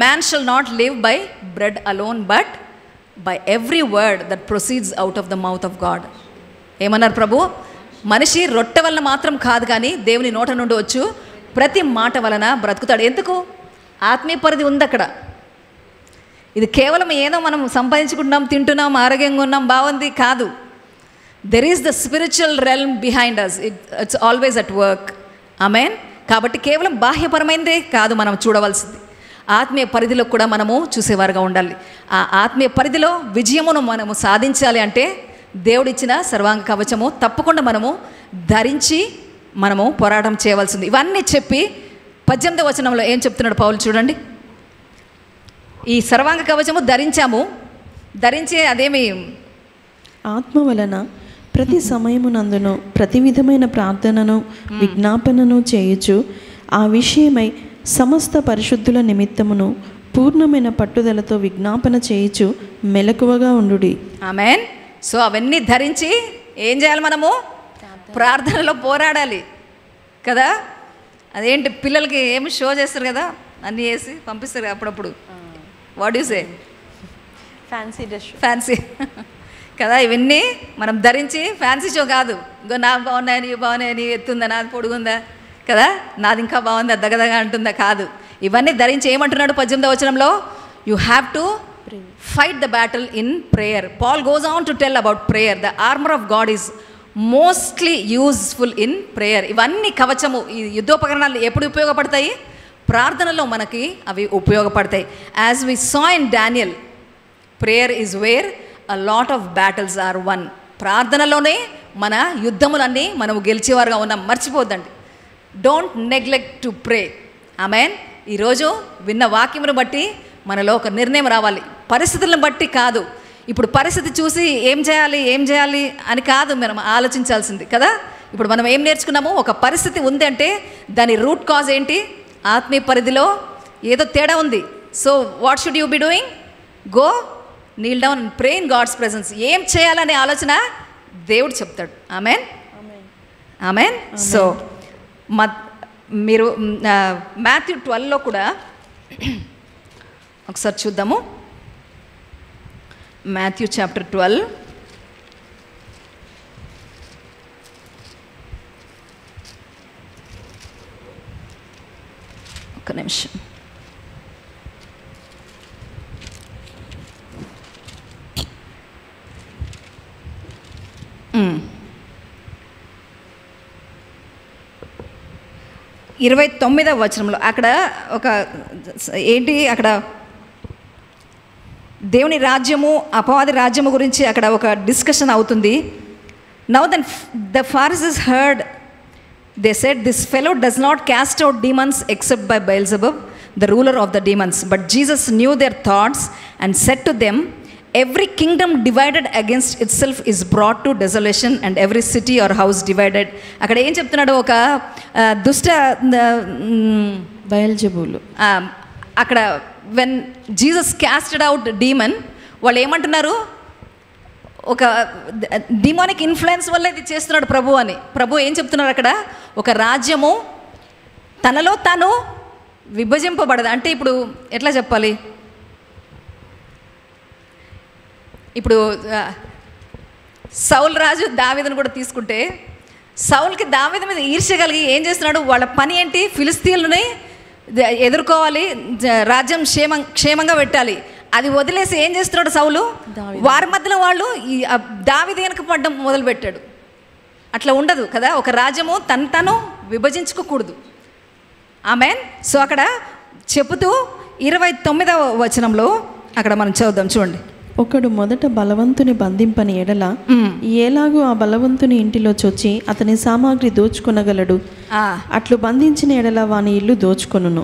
Man shall not live by bread alone but by every word that proceeds out of the mouth of God. ఏమన్నారు ప్రభు? మనిషి రొట్టె వలన మాత్రం కాదు కానీ దేవుని నోట నుండి వచ్చు ప్రతి మాట వలన బ్రతుకుతాడు. ఎందుకు? ఆత్మీయ పరిధి ఉంది అక్కడ. ఇది కేవలం ఏదో మనం సంపాదించుకుంటున్నాం, తింటున్నాం, ఆరోగ్యంగా ఉన్నాం, బాగుంది కాదు. There is the spiritual realm behind us. It's always at work. Amen. కాబట్టి కేవలం బాహ్యపరమైనదే కాదు మనం చూడవలసింది, ఆత్మీయ పరిధిలో కూడా మనము చూసేవారుగా ఉండాలి. ఆ ఆత్మీయ పరిధిలో విజయమును మనము సాధించాలి అంటే దేవుడిచ్చిన సర్వాంగ కవచము తప్పకుండా మనము ధరించి మనము పోరాటం చేయవలసింది. ఇవన్నీ చెప్పి 18వ వచనంలో ఏం చెప్తున్నాడు పౌలు చూడండి. ఈ సర్వాంగ కవచము ధరించాము, ధరించి అదేమి ఆత్మ వలన ప్రతి సమయమునందును ప్రతి విధమైన ప్రార్థనను విజ్ఞాపనను చేయుచు ఆ విషయమై సమస్త పరిశుద్ధుల నిమిత్తమును పూర్ణమైన పట్టుదలతో విజ్ఞాపన చేయుచు మెలకువగా ఉండుడి. ఆమెన్. సో అవన్నీ ధరించి ఏం చేయాలి? మనము ప్రార్థనలో పోరాడాలి కదా. అదేంటి పిల్లలకి ఏమి షో చేస్తారు కదా, అన్నీ వేసి పంపిస్తారు అప్పుడప్పుడు. What you say? Fancy dress. Fancy కదా. ఇవన్నీ మనం ధరించి ఫ్యాన్సీ షో కాదు. ఇంకో నాకు బాగున్నాయని ఇవి బాగున్నాయని ఎత్తుందా, నాది పొడుగుందా కదా, నాది ఇంకా బాగుందా, దగదగా అంటుందా, కాదు. ఇవన్నీ ధరించి ఏమంటున్నాడు 18వ వచనంలో, you have to fight the battle in prayer. Paul goes on to tell about prayer. The armour of God is mostly useful in prayer. ఇవన్నీ కవచము, ఈ యుద్ధోపకరణాలు ఎప్పుడు ఉపయోగపడతాయి? ప్రార్థనలో మనకి అవి ఉపయోగపడతాయి. As we saw in Daniel, prayer is where a lot of battles are won. ప్రార్థనలోనే మన యుద్ధములన్నీ మనము గెలిచేవారుగా ఉన్నాం. మర్చిపోద్దండి. Don't neglect to pray. Amen. ఈరోజు విన్న వాక్యమును బట్టి మనలో ఒక నిర్ణయం రావాలి. పరిస్థితులను బట్టి కాదు. ఇప్పుడు పరిస్థితి చూసి ఏం చేయాలి అని కాదు మనం ఆలోచించాల్సింది కదా. ఇప్పుడు మనం ఏం నేర్చుకున్నాము? ఒక పరిస్థితి ఉంది అంటే దాని రూట్ కాజ్ ఏంటి? ఆత్మీయ పరిధిలో ఏదో తేడా ఉంది. So what should you be doing? Go kneel down and pray in God's presence. ఏం చేయాలనే ఆలోచన దేవుడు చెప్తాడు. Amen, amen. సో మీరు మాథ్యూ 12లో కూడా ఒకసారి చూద్దాము. మాథ్యూ చాప్టర్ 12 ఒక్క నిమిషం. ఇరవై 29వ వచనంలో అక్కడ ఒక ఏంటి, అక్కడ దేవుని రాజ్యము అపవాది రాజ్యము గురించి అక్కడ ఒక డిస్కషన్ అవుతుంది. Now then the Pharisees heard, they said, this fellow does not cast out demons except by Beelzebub, the ruler of the demons. But Jesus knew their thoughts and said to them, every kingdom divided against itself is brought to desolation, and every city or house divided. అక్కడ ఏం చెప్తున్నాడు? ఒక దుష్ట బయల్జెబూలు అక్కడ when Jesus casted out demon, వాళ్ళు ఏమంటున్నారు? ఒక demonic influence వల్ల ఇది చేస్తున్నాడు ప్రభు అని. ప్రభు ఏం చెప్తున్నారు అక్కడ? ఒక రాజ్యము తనలో తాను విభజింపబడదు. అంటే ఇప్పుడు ఎట్లా చెప్పాలి? ఇప్పుడు సౌల్ రాజు దావీదును కూడా తీసుకుంటే, సౌల్కి దావీదు మీద ఈర్ష్య కలిగి ఏం చేస్తున్నాడు? వాళ్ళ పని ఏంటి? ఫిలిస్తీన్లని ఎదుర్కోవాలి, రాజ్యం క్షేమంగా పెట్టాలి. అది వదిలేసి ఏం చేస్తున్నాడు సౌలు? వారి మధ్యలో వాళ్ళు ఈ దావీదు వెనక పడ్డం మొదలుపెట్టాడు. అట్లా ఉండదు కదా. ఒక రాజ్యము తను విభజించుకోకూడదు. ఆమెన్. సో అక్కడ చెబుతూ 29వ వచనంలో అక్కడ మనం చదువుదాం, చూడండి. ఒకడు మొదట బలవంతుని బంధింపని ఎడల ఎలాగూ ఆ బలవంతుని ఇంటిలో చొచ్చి అతని సామాగ్రి దోచుకొనగలడు. అట్లు బంధించిన ఎడల వాని ఇల్లు దోచుకొనును.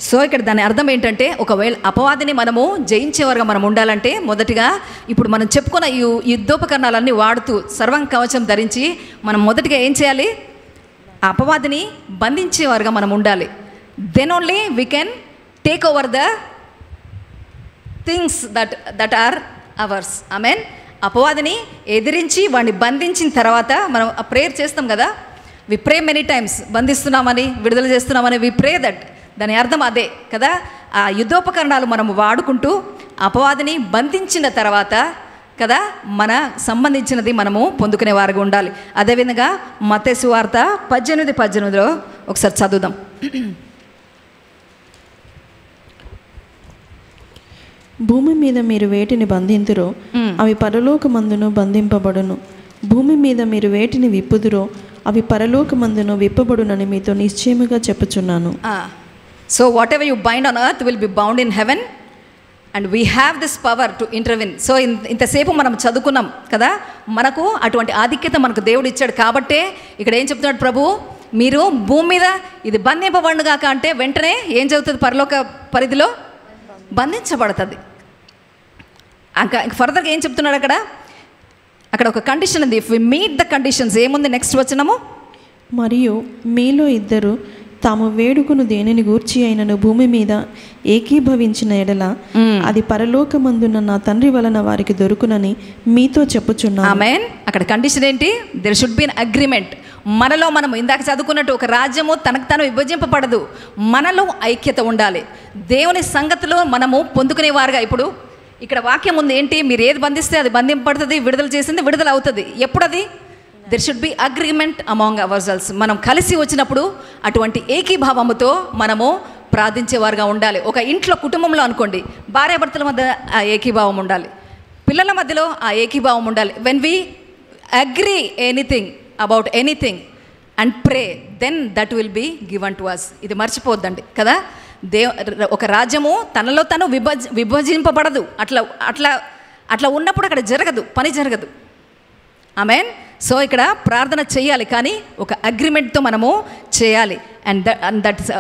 సో ఇక్కడ దాని అర్థం ఏంటంటే, ఒకవేళ అపవాదిని మనము జయించేవారుగా మనం ఉండాలంటే మొదటిగా ఇప్పుడు మనం చెప్పుకున్న ఈ యుద్ధోపకరణాలన్నీ వాడుతూ సర్వం కవచం ధరించి మనం మొదటిగా ఏం చేయాలి? అపవాదిని బంధించేవారుగా మనం ఉండాలి. Then only we can take over the things that are ours. Amen. అపవాదిని ఎదిరించి వాడిని బంధించిన తర్వాత మనం ప్రేయర్ చేస్తాం కదా. వి ప్రే మెనీ టైమ్స్. బంధిస్తున్నామని, విడుదల చేస్తున్నామని వి ప్రే దట్. దాని అర్థం అదే కదా. ఆ యుద్ధోపకరణాలు మనం వాడుకుంటూ అపవాదిని బంధించిన తర్వాత కదా మన సంబంధించినది మనము పొందుకునే వారిగా ఉండాలి. అదేవిధంగా మత్తయి సువార్త 18:18లో ఒకసారి చదువుదాం. భూమి మీద మీరు వేటిని బంధింతురో అవి పరలోకమందును బంధింపబడును. భూమి మీద మీరు వేటిని విప్పుదురో అవి పరలోకమందును విప్పబడునని మీతో నిశ్చయముగా చెప్పుచున్నాను. So whatever you bind on earth will be bound in heaven, and we have this power to intervene. So ఇంతసేపు మనం చదువుకున్నాం కదా, మనకు అటువంటి ఆధిక్యత మనకు దేవుడు ఇచ్చాడు. కాబట్టే ఇక్కడ ఏం చెప్తున్నాడు ప్రభు? మీరు భూమి మీద ఇది బంధింపబడుగాక అంటే వెంటనే ఏం జరుగుతుంది? పరలోక పరిధిలో బంధించబడుతుంది. ఇంకా ఫర్దర్గా ఏం చెప్తున్నాడు అక్కడ ఒక కండిషన్ ఉంది. If we meet the conditions, ఏముంది నెక్స్ట్ వచనము? మరియు మీలో ఇద్దరు తాము వేడుకును దేనిని గూర్చి అయినను భూమి మీద ఏకీభవించిన ఎడల అది పరలోకమందున్న నా తండ్రి వలన వారికి దొరుకునని మీతో చెప్పుచున్నాను. ఆమేన్. అక్కడ కండిషన్ ఏంటి? There should be an agreement. మనలో మనం ఇందాక చదువుకున్నట్టు ఒక రాజ్యము తనకు తాను విభజింపబడదు. మనలో ఐక్యత ఉండాలి. దేవుని సంగతిలో మనము పొందుకునేవారుగా. ఇప్పుడు ఇక్కడ వాక్యం ఉంది ఏంటి, మీరు ఏది బంధిస్తే అది బంధింపబడుతుంది, విడుదల చేసింది విడుదల అవుతుంది. ఎప్పుడు అది? There should be agreement among hour cells. మనం కలిసి వచ్చినప్పుడు అటువంటి ఏకీభావముతో మనము ప్రార్థించేవారుగా ఉండాలి. ఒక ఇంట్లో కుటుంబంలో అనుకోండి, భార్యాభర్తల మధ్య ఆ ఏకీభావం ఉండాలి, పిల్లల మధ్యలో ఆ ఏకీభావం ఉండాలి. When we agree anything about anything and pray, then that will be given to us. ఇది మర్చిపోద్దండి కదా. ఒక రాజ్యము తనలో తను విభజింపబడదు. అట్లా ఉన్నప్పుడు అక్కడ జరగదు, పని జరగదు. ఆమేన్. సో ఇక్కడ ప్రార్థన చేయాలి, కానీ ఒక అగ్రిమెంట్తో మనము చేయాలి. And that's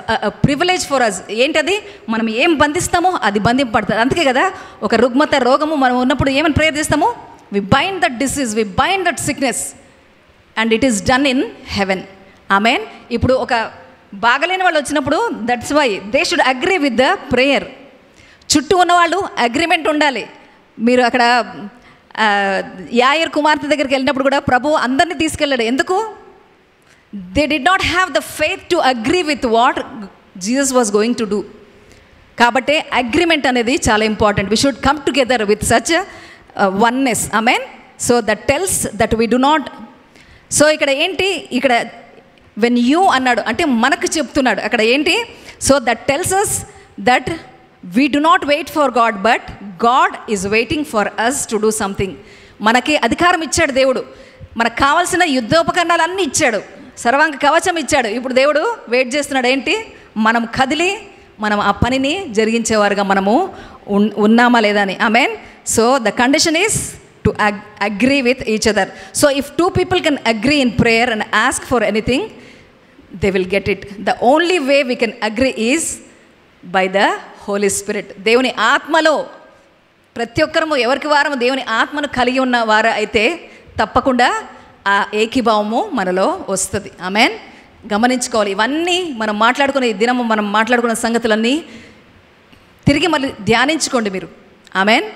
privilege for us. ఏంటది? మనం ఏం బంధిస్తామో అది బంధింపబడుతుంది. అందుకే కదా ఒక రుగ్మత రోగము మనం ఉన్నప్పుడు ఏమని ప్రేయర్ చేస్తాము? We bind that disease, we bind that sickness and it is done in heaven. Amen. ఇప్పుడు ఒక బాగలేని వాళ్ళు వచ్చినప్పుడు that's why they should agree with the prayer. చుట్టూ ఉన్నవాళ్ళు అగ్రిమెంట్ ఉండాలి. మీరు అక్కడ యాయర్ కుమార్తె దగ్గరికి వెళ్ళినప్పుడు కూడా ప్రభు అందరినీ తీసుకెళ్ళాడు. ఎందుకు? They did not have the faith to agree with what Jesus was going to do. కాబట్టి అగ్రిమెంట్ అనేది చాలా important. We should come together with such oneness. Amen. So that tells that we do not. So ఇక్కడ ఏంటి? ఇక్కడ when you అన్నాడు అంటే మనకు చెప్తున్నాడు అక్కడ ఏంటి? So that tells us that we do not wait for God, but God is waiting for us to do something. మనకి అధికారం ఇచ్చాడు దేవుడు, మనకు కావాల్సిన యుద్ధోపకరణాలు అన్నీ ఇచ్చాడు, సర్వాంగ కవచం ఇచ్చాడు. ఇప్పుడు దేవుడు వెయిట్ చేస్తున్నాడు ఏంటి? మనం కదిలి మనం ఆ పనిని జరిగించేవారుగా మనము ఉన్నామా లేదా అని. Amen. So the condition is to agree with each other. So if two people can agree in prayer and ask for anything, they will get it. The only way we can agree is by the Holy Spirit. దేవుని ఆత్మలో ప్రతి ఒక్కరము ఎవరికి వారము దేవుని ఆత్మను కలిగి ఉన్న వారు అయితే తప్పకుండా ఆ ఏకీభావము మనలో వస్తుంది. ఆమేన్. గమనించుకోవాలి. ఇవన్నీ మనం మాట్లాడుకునే ఈ దినము మనం మాట్లాడుకున్న సంగతులన్నీ తిరిగి మళ్ళీ ధ్యానించుకోండి మీరు. Amen.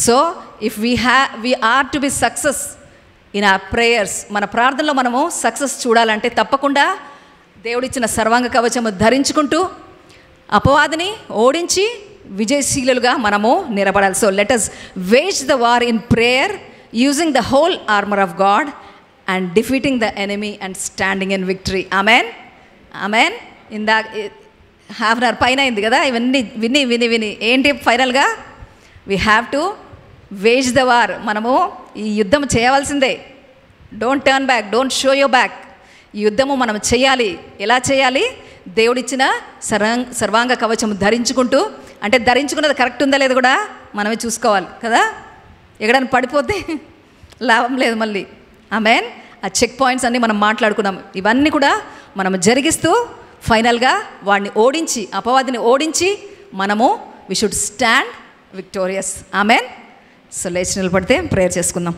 So if we are to be success in our prayers, మన ప్రార్థనలో మనము సక్సెస్ చూడాలంటే తప్పకుండా దేవుడిచ్చిన సర్వాంగ కవచము ధరించుకుంటూ అపవాదిని ఓడించి విజయశీలుగా మనము నిలబడాలి. So let us wage the war in prayer using the whole armor of God and defeating the enemy and standing in victory. Amen. Amen. ఇందా హాఫ్ అన్ అవర్ పైన అయింది కదా, ఇవన్నీ విని విని విని ఏంటి ఫైనల్గా we have to wage the war. మనము ఈ యుద్ధం చేయవలసిందే. Don't turn back, don't show your back. ఈ యుద్ధము మనం చేయాలి. ఎలా చేయాలి? దేవుడిచ్చిన సర్వాంగ కవచం ధరించుకుంటూ, అంటే ధరించుకున్నది కరెక్ట్ ఉందా లేదు కూడా మనమే చూసుకోవాలి కదా. ఎక్కడైనా పడిపోతే లాభం లేదు మళ్ళీ. ఆమేన్. ఆ చెక్ పాయింట్స్ అన్నీ మనం మాట్లాడుకున్నాం. ఇవన్నీ కూడా మనం జరిగిస్తూ ఫైనల్గా వాడిని ఓడించి, అపవాదిని ఓడించి మనము we should stand victorious. Amen. So లేచి నిలబడితే ప్రేయర్ చేసుకుందాం.